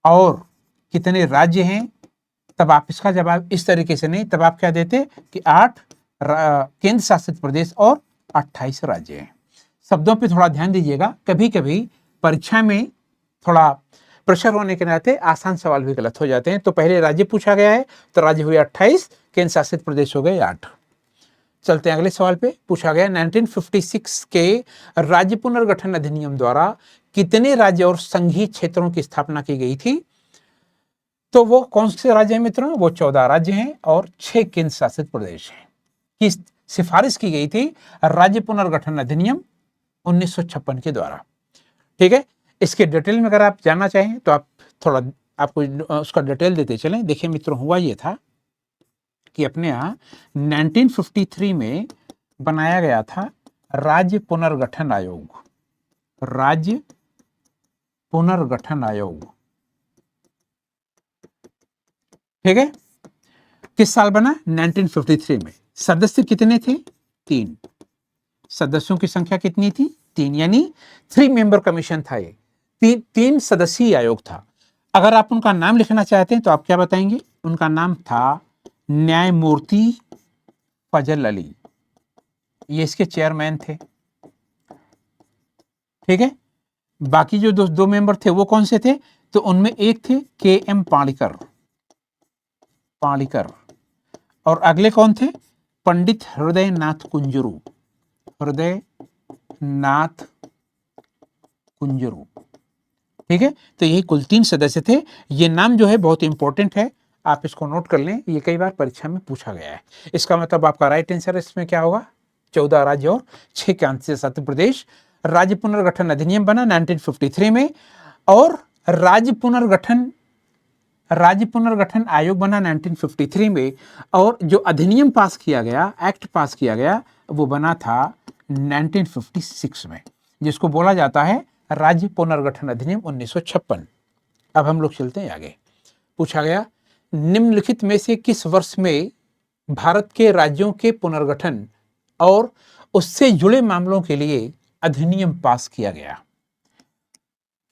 और कितने राज्य हैं, तब आप इसका जवाब इस तरीके से नहीं, तब आप क्या देते कि 8 केंद्र शासित प्रदेश और 28 राज्य हैं। शब्दों पे थोड़ा ध्यान दीजिएगा, कभी कभी परीक्षा में थोड़ा प्रेशर होने के नाते आसान सवाल भी गलत हो जाते हैं। तो पहले राज्य पूछा गया है, तो राज्य हुए 28, केंद्र शासित प्रदेश हो गए 8। चलते हैं अगले सवाल पे। पूछा गया 1956 के राज्य पुनर्गठन अधिनियम द्वारा कितने राज्य और संघीय क्षेत्रों की स्थापना की गई थी? तो वो कौन से राज्य हैं मित्रों, वो 14 राज्य हैं और 6 केंद्र शासित प्रदेश हैं की सिफारिश की गई थी राज्य पुनर्गठन अधिनियम 1956 के द्वारा। ठीक है, इसके डिटेल में अगर आप जानना चाहें तो आप थोड़ा आपको उसका डिटेल देते चलें। देखिए मित्रों, हुआ ये था कि अपने यहाँ 1953 में बनाया गया था राज्य पुनर्गठन आयोग। राज्य पुनर्गठन आयोग। ठीक है, किस साल बना? 1953 में। सदस्य कितने थे? 3। सदस्यों की संख्या कितनी थी? 3, यानी 3 मेंबर कमीशन था ये। 3 सदस्यीय आयोग था। अगर आप उनका नाम लिखना चाहते हैं तो आप क्या बताएंगे? उनका नाम था न्यायमूर्ति फजल अली, ये इसके चेयरमैन थे। ठीक है, बाकी जो दो मेंबर थे वो कौन से थे? तो उनमें एक थे KM पाणिकर, और अगले कौन थे? पंडित हृदयनाथ कुंजरू, हृदयनाथ कुंजरू। ठीक है, तो यही कुल 3 सदस्य थे। ये नाम जो है बहुत इंपॉर्टेंट है, आप इसको नोट कर लें, ये कई बार परीक्षा में पूछा गया है। इसका मतलब आपका राइट आंसर इसमें क्या होगा? 14 राज्य और 6 केंद्र शासित प्रदेश। राज्य पुनर्गठन अधिनियम बना 1953 में, और राज्य पुनर्गठन आयोग बना 1953 में, और जो अधिनियम पास किया गया, एक्ट पास किया गया, वो बना था 1956 में, जिसको बोला जाता है राज्य पुनर्गठन अधिनियम 1956। अब हम लोग चलते हैं आगे। पूछा गया, निम्नलिखित में से किस वर्ष में भारत के राज्यों के पुनर्गठन और उससे जुड़े मामलों के लिए अधिनियम पास किया गया?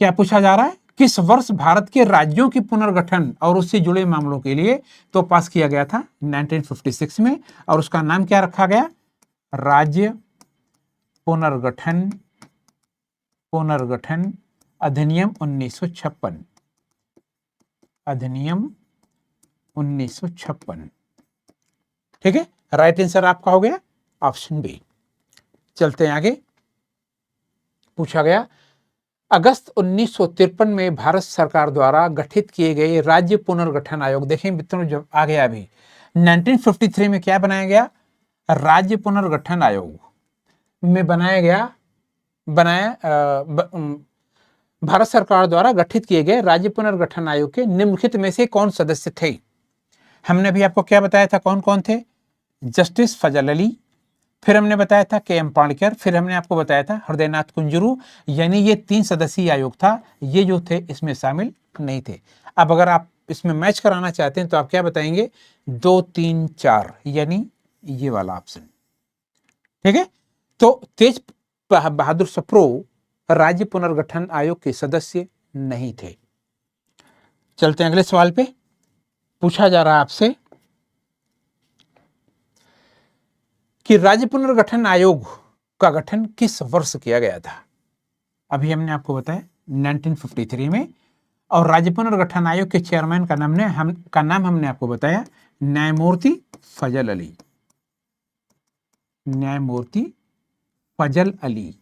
क्या पूछा जा रहा है? किस वर्ष भारत के राज्यों के पुनर्गठन और उससे जुड़े मामलों के लिए तो पास किया गया था? 1956 में, और उसका नाम क्या रखा गया? राज्य पुनर्गठन अधिनियम 1956। अधिनियम 1956। ठीक है, राइट आंसर आपका हो गया ऑप्शन बी। चलते हैं आगे। पूछा गया, अगस्त 1953 में भारत सरकार द्वारा गठित किए गए राज्य पुनर्गठन आयोग, देखें मित्रों जब आ गया अभी 1953 में क्या बनाया गया? राज्य पुनर्गठन आयोग में भारत सरकार द्वारा गठित किए गए राज्य पुनर्गठन आयोग के निम्नलिखित में से कौन सदस्य थे? हमने भी आपको क्या बताया था, कौन कौन थे? जस्टिस फजल अली, फिर हमने बताया था KM पाणिकर, फिर हमने आपको बताया था हृदयनाथ कुंजरू। यानी ये 3 सदस्यीय आयोग था, ये जो थे इसमें शामिल नहीं थे। अब अगर आप इसमें मैच कराना चाहते हैं तो आप क्या बताएंगे? 2, 3, 4, यानी ये वाला ऑप्शन। ठीक है, तो तेज बहादुर सप्रू राज्य पुनर्गठन आयोग के सदस्य नहीं थे। चलते हैं अगले सवाल पे। पूछा जा रहा है आपसे कि राज्य पुनर्गठन आयोग का गठन किस वर्ष किया गया था? अभी हमने आपको बताया 1953 में, और राज्य पुनर्गठन आयोग के चेयरमैन का नाम हमने आपको बताया न्यायमूर्ति फजल अली, न्यायमूर्ति फजल अली।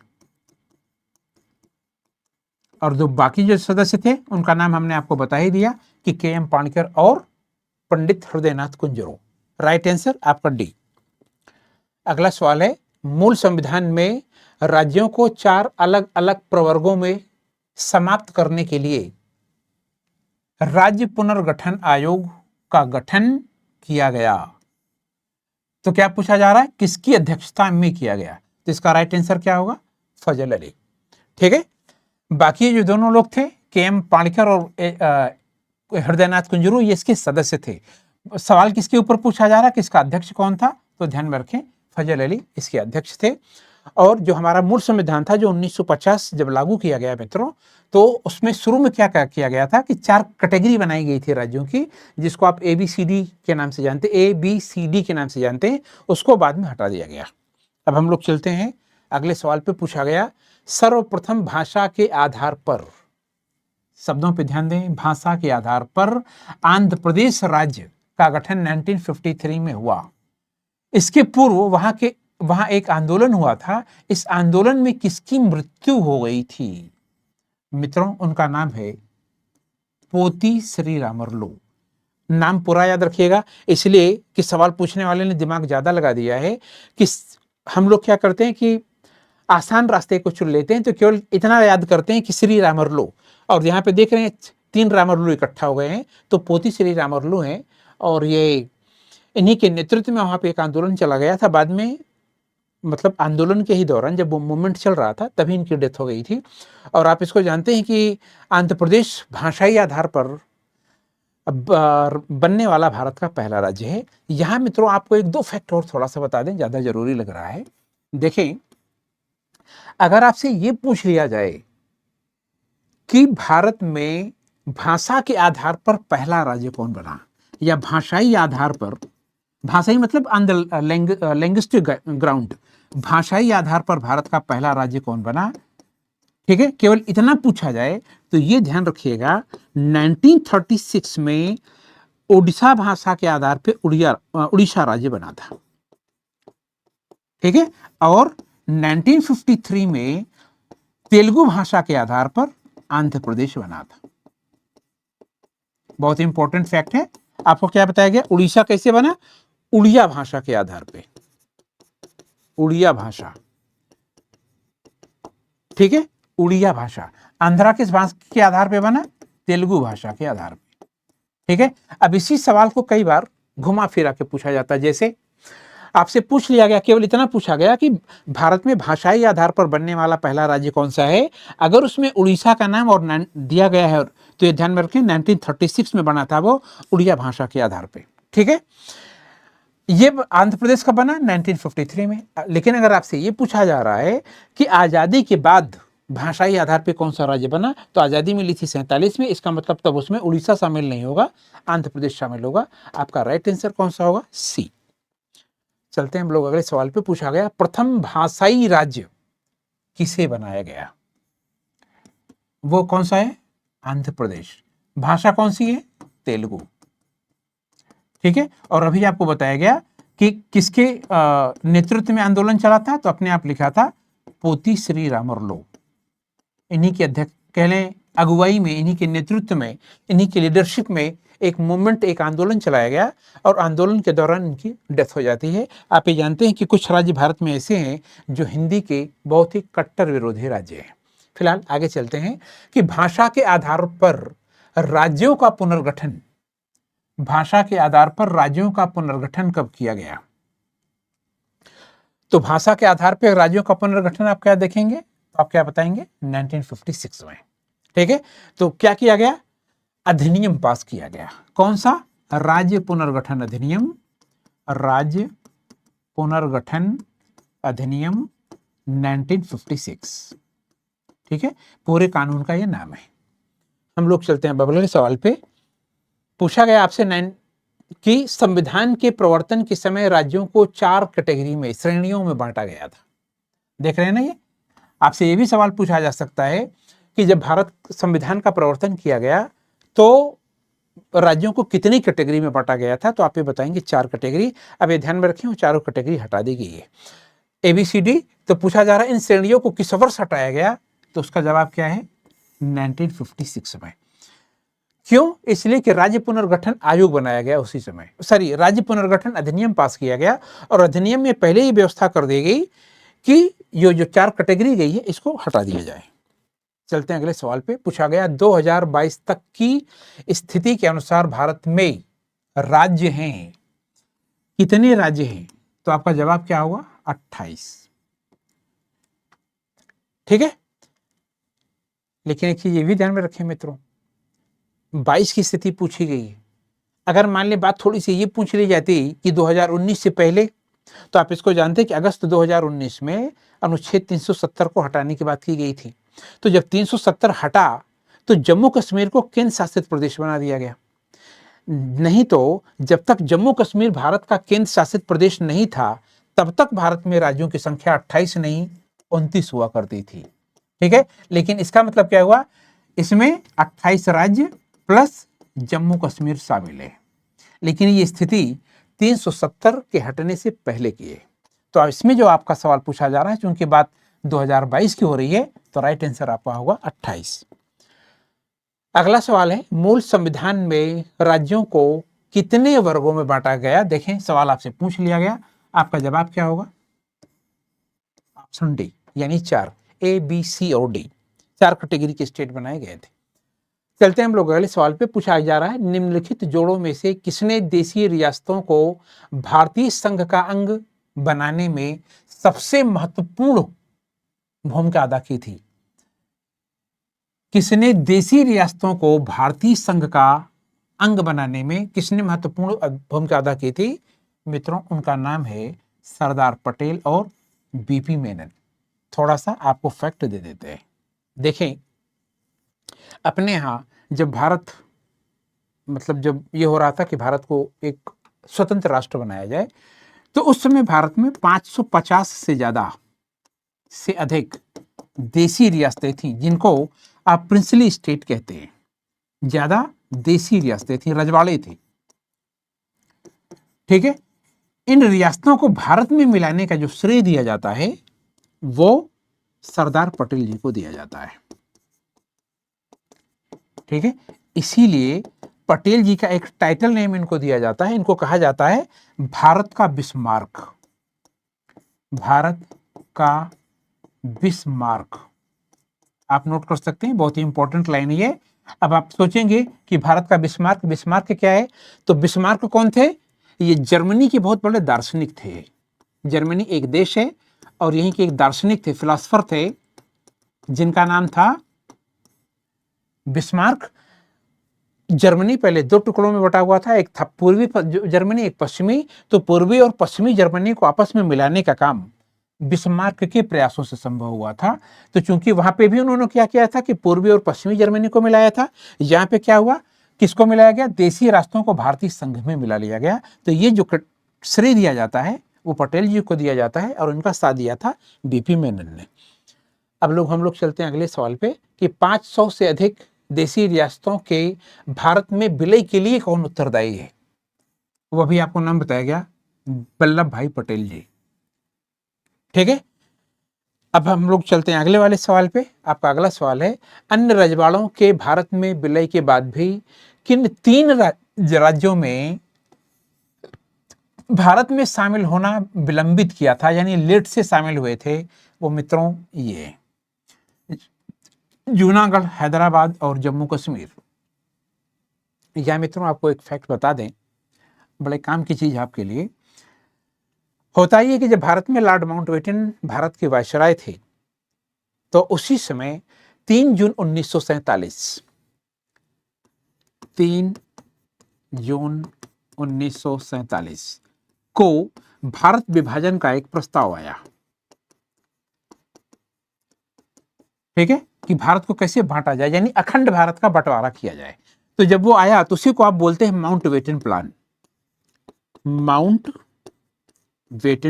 और जो बाकी जो सदस्य थे उनका नाम हमने आपको बता ही दिया कि KM पाणिकर और पंडित हृदयनाथ कुंजरू। राइट आंसर आपका डी। अगला सवाल है, मूल संविधान में राज्यों को 4 अलग अलग प्रवर्गों में समाप्त करने के लिए राज्य पुनर्गठन आयोग का गठन किया गया। तो क्या पूछा जा रहा है? किसकी अध्यक्षता में किया गया? तो इसका राइट आंसर क्या होगा? फजल अली। ठीक है, बाकी जो दोनों लोग थे KM पाणिकर और हृदयनाथ कुंजरू, ये इसके सदस्य थे। सवाल किसके ऊपर पूछा जा रहा है, किसका अध्यक्ष कौन था? तो ध्यान में रखें फजल अली इसके अध्यक्ष थे। और जो हमारा मूल संविधान था जो 1950 जब लागू किया गया मित्रों, तो उसमें शुरू में क्या किया गया था कि 4 कैटेगरी बनाई गई थी राज्यों की, जिसको आप ABCD के नाम से जानते, ABCD के नाम से जानते हैं, उसको बाद में हटा दिया गया। अब हम लोग चलते हैं अगले सवाल पे। पूछा गया, सर्वप्रथम भाषा के आधार पर, शब्दों पे ध्यान दें, भाषा के आधार पर आंध्र प्रदेश राज्य का गठन 1953 में हुआ। इसके पूर्व वहां एक आंदोलन हुआ था। इस आंदोलन में किसकी मृत्यु हो गई थी? मित्रों उनका नाम है पोती श्री रामरलू। नाम पूरा याद रखिएगा, इसलिए कि सवाल पूछने वाले ने दिमाग ज्यादा लगा दिया है कि हम लोग क्या करते हैं कि आसान रास्ते को चुन लेते हैं, तो केवल इतना याद करते हैं कि श्री रामरलू, और यहाँ पे देख रहे हैं 3 रामरलू इकट्ठा हो गए हैं, तो पोती श्री रामरलू हैं, और ये इन्हीं के नेतृत्व में वहां पे एक आंदोलन चला गया था। बाद में मतलब आंदोलन के ही दौरान जब वो मूवमेंट चल रहा था तभी इनकी डेथ हो गई थी। और आप इसको जानते हैं कि आंध्र प्रदेश भाषाई आधार पर बनने वाला भारत का पहला राज्य है। यहाँ मित्रों आपको एक दो फैक्ट और थोड़ा सा बता दें, ज़्यादा जरूरी लग रहा है। देखें, अगर आपसे ये पूछ लिया जाए कि भारत में भाषा के आधार पर पहला राज्य कौन बना, या भाषाई आधार पर, भाषाई मतलब ऑन द लैंग्विस्टिक ग्राउंड, भाषाई आधार पर भारत का पहला राज्य कौन बना, ठीक है, केवल इतना पूछा जाए तो ये ध्यान रखिएगा 1936 में ओडिशा भाषा के आधार पे उड़ीसा राज्य बना था, ठीक है, और 1953 में तेलुगु भाषा के आधार पर आंध्र प्रदेश बना था। बहुत इंपॉर्टेंट फैक्ट है। आपको क्या बताया गया, उड़ीसा कैसे बना, उड़िया भाषा के आधार पे, उड़िया भाषा, ठीक है, उड़िया भाषा। आंध्रा किस भाषा के आधार पे बना, तेलुगु भाषा के आधार पे, ठीक है। अब इसी सवाल को कई बार घुमा फिरा के पूछा जाता है। जैसे आपसे पूछ लिया गया, केवल इतना पूछा गया कि भारत में भाषाई आधार पर बनने वाला पहला राज्य कौन सा है, अगर उसमें उड़ीसा का नाम और दिया गया है तो ये ध्यान में रखें 1936 में बना था वो उड़िया भाषा के आधार पे, ठीक है। ये आंध्र प्रदेश का बना 1953 में। लेकिन अगर आपसे ये पूछा जा रहा है कि आजादी के बाद भाषाई आधार पे कौन सा राज्य बना, तो आजादी मिली थी 47 में, इसका मतलब तब उसमें उड़ीसा शामिल नहीं होगा, आंध्र प्रदेश शामिल होगा। आपका राइट आंसर कौन सा होगा, सी। चलते हैं हम लोग अगले सवाल पे। पूछा गया प्रथम भाषाई राज्य किसे बनाया गया, वो कौन सा है, आंध्र प्रदेश। भाषा कौन सी है, तेलुगु, ठीक है। और अभी आपको बताया गया कि किसके नेतृत्व में आंदोलन चला था, तो अपने आप लिखा था पोती श्री रामरलो। इन्हीं के अध्यक्ष कह लें, अगुवाई में, इन्हीं के नेतृत्व में, इन्हीं की लीडरशिप में एक मूवमेंट, एक आंदोलन चलाया गया और आंदोलन के दौरान इनकी डेथ हो जाती है। आप ये जानते हैं कि कुछ राज्य भारत में ऐसे हैं जो हिंदी के बहुत ही कट्टर विरोधी राज्य हैं। फिलहाल आगे चलते हैं कि भाषा के आधार पर राज्यों का पुनर्गठन, भाषा के आधार पर राज्यों का पुनर्गठन कब किया गया। तो भाषा के आधार पर राज्यों का पुनर्गठन आप क्या देखेंगे, तो आप क्या बताएंगे, 1956 में, ठीक है। तो क्या किया गया, अधिनियम पास किया गया, कौन सा, राज्य पुनर्गठन अधिनियम, राज्य पुनर्गठन अधिनियम 1956, ठीक है। पूरे कानून का ये नाम है। हम लोग चलते हैं अगले सवाल पे। पूछा गया आपसे कि संविधान के प्रवर्तन के समय राज्यों को 4 कैटेगरी में, श्रेणियों में बांटा गया था। देख रहे हैं ना, ये आपसे ये भी सवाल पूछा जा सकता है कि जब भारत संविधान का प्रवर्तन किया गया तो राज्यों को कितनी कैटेगरी में बांटा गया था, तो आप ये बताएंगे 4 कैटेगरी। अब ये ध्यान में रखें, वो चारों कैटेगरी हटा दी गई है, ABCD। तो पूछा जा रहा है इन श्रेणियों को किस वर्ष हटाया गया, तो उसका जवाब क्या है, 1956 में। क्यों, इसलिए कि राज्य पुनर्गठन आयोग बनाया गया उसी समय, राज्य पुनर्गठन अधिनियम पास किया गया और अधिनियम में पहले ही व्यवस्था कर दी गई कि ये जो 4 कैटेगरी गई है इसको हटा दिया जाए। चलते हैं अगले सवाल पे। पूछा गया 2022 तक की स्थिति के अनुसार भारत में राज्य हैं, कितने राज्य हैं, तो आपका जवाब क्या होगा, 28, ठीक है। लेकिन एक चीज ये भी ध्यान में रखें मित्रों, 22 की स्थिति पूछी गई है। अगर मान ले बात थोड़ी सी ये पूछ ली जाती कि 2019 से पहले, तो आप इसको जानते हैं कि अगस्त 2019 में अनुच्छेद 370 को हटाने की बात की गई थी। तो जब 370 हटा तो जम्मू कश्मीर को केंद्र शासित प्रदेश बना दिया गया। नहीं तो जब तक जम्मू कश्मीर भारत का केंद्र शासित प्रदेश नहीं था तब तक भारत में राज्यों की संख्या 28 नहीं 29 हुआ करती थी, ठीक है। लेकिन इसका मतलब क्या हुआ, इसमें 28 राज्य प्लस जम्मू कश्मीर शामिल है। लेकिन ये स्थिति 370 के हटने से पहले की है। तो इसमें जो आपका सवाल पूछा जा रहा है, चूंकि बात 2022 की हो रही है, तो राइट आंसर आपका होगा 28। अगला सवाल है, मूल संविधान में राज्यों को कितने वर्गों में बांटा गया। देखें, सवाल आपसे पूछ लिया गया, आपका जवाब क्या होगा, ऑप्शन डी, यानी 4, A, B, C और D, 4 कैटेगरी के स्टेट बनाए गए थे। चलते हैं हम लोग अगले सवाल पे। पूछा जा रहा है, निम्नलिखित जोड़ों में से किसने देशीय रियासतों को भारतीय संघ का अंग बनाने में सबसे महत्वपूर्ण भूमिका अदा की थी? किसने देसी रियासतों को भारतीय संघ का अंग बनाने में किसने महत्वपूर्ण भूमिका अदा की थी? मित्रों, उनका नाम है सरदार पटेल और बीपी मेनन। थोड़ा सा आपको फैक्ट दे देते हैं। देखें, अपने यहाँ जब भारत मतलब जब ये हो रहा था कि भारत को एक स्वतंत्र राष्ट्र बनाया जाए, तो उस समय भारत में 550 से अधिक देसी रियासतें थीं, जिनको आप प्रिंसली स्टेट कहते हैं। ज्यादा देसी रियासतें थीं, रजवाड़े थे। ठीक है, इन रियासतों को भारत में मिलाने का जो श्रेय दिया जाता है वो सरदार पटेल जी को दिया जाता है। ठीक है, इसीलिए पटेल जी का एक टाइटल नेम इनको दिया जाता है। इनको कहा जाता है भारत का बिस्मार्क। भारत का बिस्मार्क आप नोट कर सकते हैं, बहुत ही इंपॉर्टेंट लाइन है ये। अब आप सोचेंगे कि भारत का बिस्मार्क, बिस्मार्क क्या है? तो बिस्मार्क कौन थे? ये जर्मनी के बहुत बड़े दार्शनिक थे। जर्मनी एक देश है और यहीं के एक दार्शनिक थे, फिलोसफर थे, जिनका नाम था बिस्मार्क। जर्मनी पहले दो टुकड़ों में बटा हुआ था, एक था पूर्वी जर्मनी, एक पश्चिमी। तो पूर्वी और पश्चिमी जर्मनी को आपस में मिलाने का काम बिस्मार्क के प्रयासों से संभव हुआ था। तो चूंकि वहां पे भी उन्होंने क्या किया था कि पूर्वी और पश्चिमी जर्मनी को मिलाया था, यहाँ पे क्या हुआ, किसको मिलाया गया? देसी राष्ट्रों को भारतीय संघ में मिला लिया गया। तो ये जो श्रेय दिया जाता है वो पटेल जी को दिया जाता है और उनका साथ दिया था बीपी मेनन ने। अब हम लोग चलते हैं अगले सवाल पे कि 500 से अधिक देसी रियासतों के भारत में विलय के लिए कौन उत्तरदायी है? वह भी आपको नाम बताया गया, वल्लभ भाई पटेल जी। ठीक है, अब हम लोग चलते हैं अगले वाले सवाल पे। आपका अगला सवाल है, अन्य रजवाड़ों के भारत में विलय के बाद भी किन 3 राज्यों में भारत में शामिल होना विलंबित किया था, यानी लेट से शामिल हुए थे? वो मित्रों ये जूनागढ़, हैदराबाद और जम्मू कश्मीर। या मित्रों आपको एक फैक्ट बता दें, बड़े काम की चीज आपके लिए। होता ही है कि जब भारत में लॉर्ड माउंटबेटन भारत के वायसराय थे, तो उसी समय 3 जून 1947 3 जून 1947 को भारत विभाजन का एक प्रस्ताव आया। ठीक है, कि भारत को कैसे बांटा जाए, यानी अखंड भारत का बंटवारा किया जाए। तो जब वो आया तो उसी को आप बोलते हैं माउंटबेटन प्लान। माउंटबेटन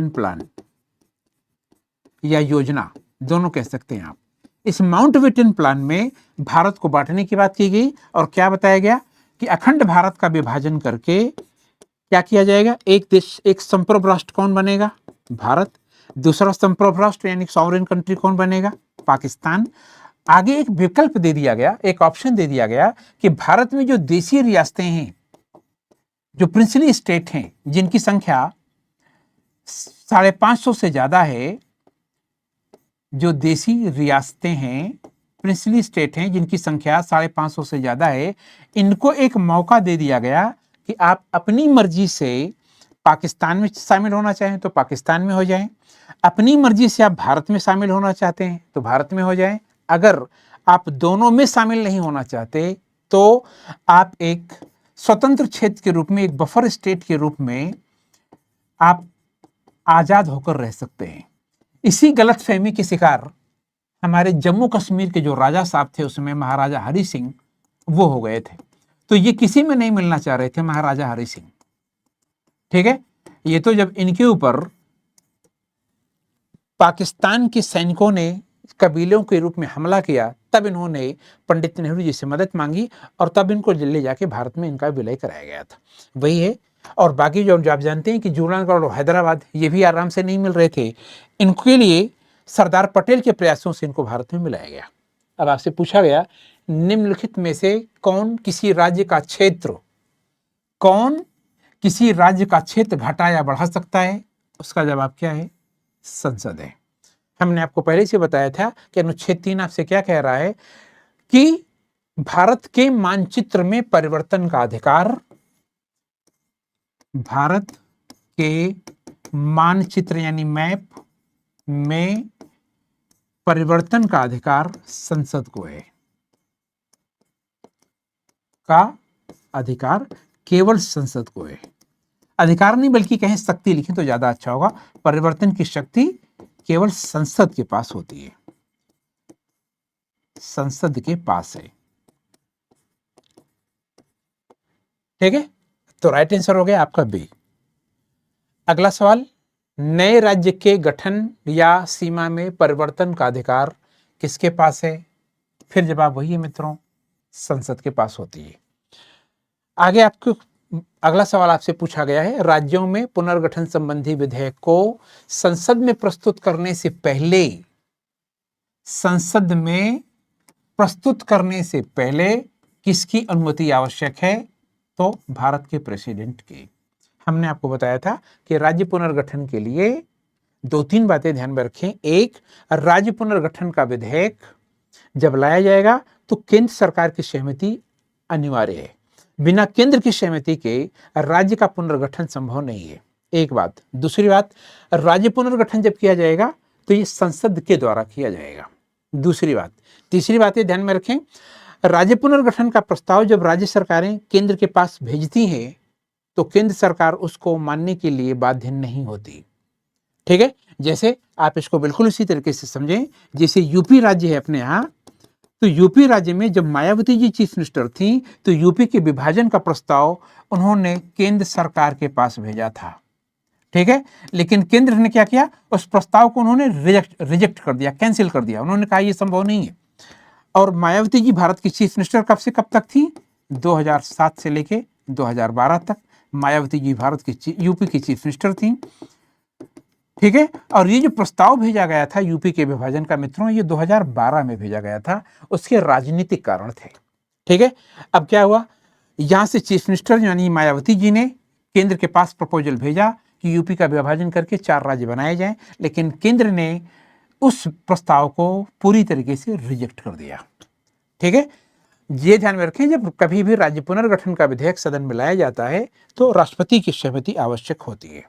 प्लान या योजना, दोनों कह सकते हैं आप। इस माउंटबेटन प्लान में भारत को बांटने की बात की गई और क्या बताया गया कि अखंड भारत का विभाजन करके क्या किया जाएगा? एक देश, एक संप्रभु राष्ट्र कौन बनेगा? भारत। दूसरा संप्रभु राष्ट्र यानी सॉवरेन कंट्री कौन बनेगा? पाकिस्तान। आगे एक विकल्प दे दिया गया, एक ऑप्शन दे दिया गया कि भारत में जो देसी रियासतें हैं, जो प्रिंसली स्टेट हैं, जिनकी संख्या 550 से ज्यादा है, जो देसी रियासतें हैं, प्रिंसली स्टेट हैं, जिनकी संख्या 550 से ज्यादा है, इनको एक मौका दे दिया गया कि आप अपनी मर्जी से पाकिस्तान में शामिल होना चाहें तो पाकिस्तान में हो जाएं, अपनी मर्जी से आप भारत में शामिल होना चाहते हैं तो भारत में हो जाएं। अगर आप दोनों में शामिल नहीं होना चाहते तो आप एक स्वतंत्र क्षेत्र के रूप में, एक बफर स्टेट के रूप में आप आजाद होकर रह सकते हैं। इसी गलतफहमी के शिकार हमारे जम्मू कश्मीर के जो राजा साहब थे उसमें, महाराजा हरि सिंह, वो हो गए थे। तो ये किसी में नहीं मिलना चाह रहे थे, महाराजा हरि सिंह। ठीक है, ये तो जब इनके ऊपर पाकिस्तान के सैनिकों ने कबीलों के रूप में हमला किया, तब इन्होंने पंडित नेहरू जी से मदद मांगी और तब इनको ले जाके भारत में इनका विलय कराया गया था। वही है। और बाकी जो आप जानते हैं कि जूनागढ़ और हैदराबाद ये भी आराम से नहीं मिल रहे थे, इनके लिए सरदार पटेल के प्रयासों से इनको भारत में मिलाया गया। अब आपसे पूछा गया, निम्नलिखित में से कौन किसी राज्य का क्षेत्र घटा या बढ़ा सकता है? उसका जवाब क्या है? संसद है। हमने आपको पहले से बताया था कि अनुच्छेद 3 आपसे क्या कह रहा है कि भारत के मानचित्र में परिवर्तन का अधिकार, भारत के मानचित्र यानी मैप में परिवर्तन का अधिकार संसद को है। का अधिकार केवल संसद को है। अधिकार नहीं बल्कि कहें शक्ति लिखें तो ज्यादा अच्छा होगा। परिवर्तन की शक्ति केवल संसद के पास होती है, संसद के पास है। ठीक है, तो राइट आंसर हो गया आपका बी। अगला सवाल, नए राज्य के गठन या सीमा में परिवर्तन का अधिकार किसके पास है? फिर जवाब वही है मित्रों, संसद के पास होती है। आगे आपको अगला सवाल आपसे पूछा गया है, राज्यों में पुनर्गठन संबंधी विधेयक को संसद में प्रस्तुत करने से पहले, संसद में प्रस्तुत करने से पहले किसकी अनुमति आवश्यक है? तो भारत के प्रेसिडेंट की। हमने आपको बताया था कि राज्य पुनर्गठन के लिए 2-3 बातें ध्यान में रखें। एक, राज्य पुनर्गठन का विधेयक जब लाया जाएगा तो केंद्र सरकार की सहमति अनिवार्य है। बिना केंद्र की सहमति के राज्य का पुनर्गठन संभव नहीं है, एक बात। दूसरी बात, राज्य पुनर्गठन जब किया जाएगा तो ये संसद के द्वारा किया जाएगा, दूसरी बात। तीसरी बात ये ध्यान में रखें, राज्य पुनर्गठन का प्रस्ताव जब राज्य सरकारें केंद्र के पास भेजती हैं तो केंद्र सरकार उसको मानने के लिए बाध्य नहीं होती। ठीक है, जैसे आप इसको बिल्कुल इसी तरीके से समझें, जैसे यूपी राज्य है अपने यहाँ, तो यूपी राज्य में जब मायावती जी चीफ मिनिस्टर थी तो यूपी के विभाजन का प्रस्ताव उन्होंने केंद्र सरकार के पास भेजा था। ठीक है, लेकिन केंद्र ने क्या किया, उस प्रस्ताव को उन्होंने रिजेक्ट कर दिया, कैंसिल कर दिया। उन्होंने कहा यह संभव नहीं है। और मायावती जी भारत की चीफ मिनिस्टर कब से कब तक थी? 2007 से लेके 2012 तक मायावती जी भारत की यूपी की चीफ मिनिस्टर थी। ठीक है, और ये जो प्रस्ताव भेजा गया था यूपी के विभाजन का मित्रों, ये 2012 में भेजा गया था। उसके राजनीतिक कारण थे। ठीक है, अब क्या हुआ, यहां से चीफ मिनिस्टर यानी मायावती जी ने केंद्र के पास प्रपोजल भेजा कि यूपी का विभाजन करके 4 राज्य बनाए जाएं, लेकिन केंद्र ने उस प्रस्ताव को पूरी तरीके से रिजेक्ट कर दिया। ठीक है, ये ध्यान में रखें, जब कभी भी राज्य पुनर्गठन का विधेयक सदन में लाया जाता है तो राष्ट्रपति की सहमति आवश्यक होती है।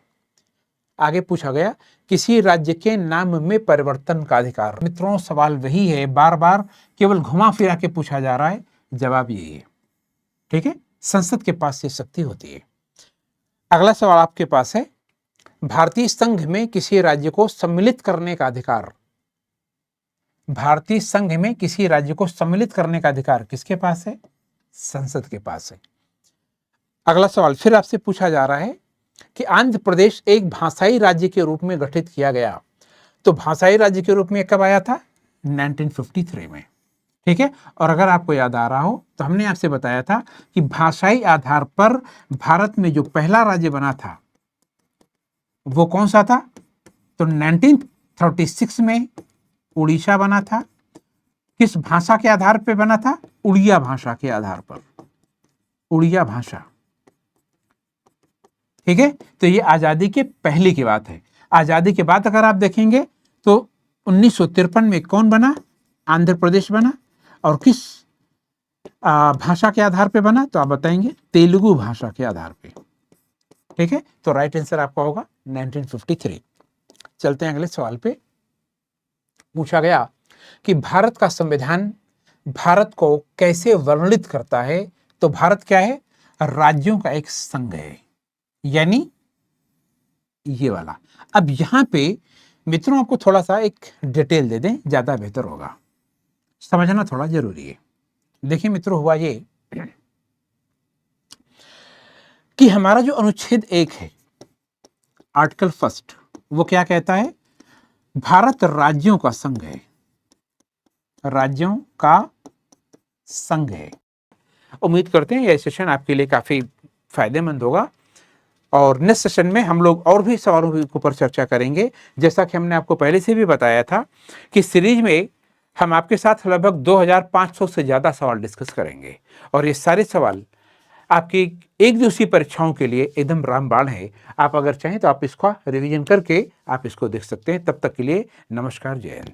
आगे पूछा गया, किसी राज्य के नाम में परिवर्तन का अधिकार। मित्रों सवाल वही है, बार बार केवल घुमा फिरा के पूछा जा रहा है, जवाब यही है। ठीक है, संसद के पास ये शक्ति होती है। अगला सवाल आपके पास है, भारतीय संघ में किसी राज्य को सम्मिलित करने का अधिकार, भारतीय संघ में किसी राज्य को सम्मिलित करने का अधिकार किसके पास है? संसद के पास है। अगला सवाल फिर आपसे पूछा जा रहा है कि आंध्र प्रदेश एक भाषाई राज्य के रूप में गठित किया गया, तो भाषाई राज्य के रूप में कब आया था? 1953 में। ठीक है, और अगर आपको याद आ रहा हो तो हमने आपसे बताया था कि भाषाई आधार पर भारत में जो पहला राज्य बना था वो कौन सा था? तो 1936 में उड़ीसा बना था। किस भाषा के आधार पर बना था? उड़िया भाषा के आधार पर, उड़िया भाषा। ठीक है, तो ये आजादी के पहले की बात है। आजादी के बाद अगर आप देखेंगे तो 1953 में कौन बना? आंध्र प्रदेश बना। और किस भाषा के आधार पे बना? तो आप बताएंगे तेलुगु भाषा के आधार पे। ठीक है, तो राइट आंसर आपका होगा 1953। चलते हैं अगले सवाल पे। पूछा गया कि भारत का संविधान भारत को कैसे वर्णित करता है? तो भारत क्या है? राज्यों का एक संघ है, यानी ये वाला। अब यहां पे मित्रों आपको थोड़ा सा एक डिटेल दे दें, ज्यादा बेहतर होगा, समझना थोड़ा जरूरी है। देखिए मित्रों, हुआ ये कि हमारा जो अनुच्छेद 1 है, आर्टिकल 1, वो क्या कहता है? भारत राज्यों का संघ है, राज्यों का संघ है। उम्मीद करते हैं यह सेशन आपके लिए काफी फायदेमंद होगा, और नेक्स्ट सेशन में हम लोग और भी सवालों के ऊपर चर्चा करेंगे। जैसा कि हमने आपको पहले से भी बताया था कि सीरीज में हम आपके साथ लगभग 2500 से ज़्यादा सवाल डिस्कस करेंगे, और ये सारे सवाल आपकी एक दिवसीय परीक्षाओं के लिए एकदम रामबाण है। आप अगर चाहें तो आप इसका रिवीजन करके आप इसको देख सकते हैं। तब तक के लिए नमस्कार, जय हिंद।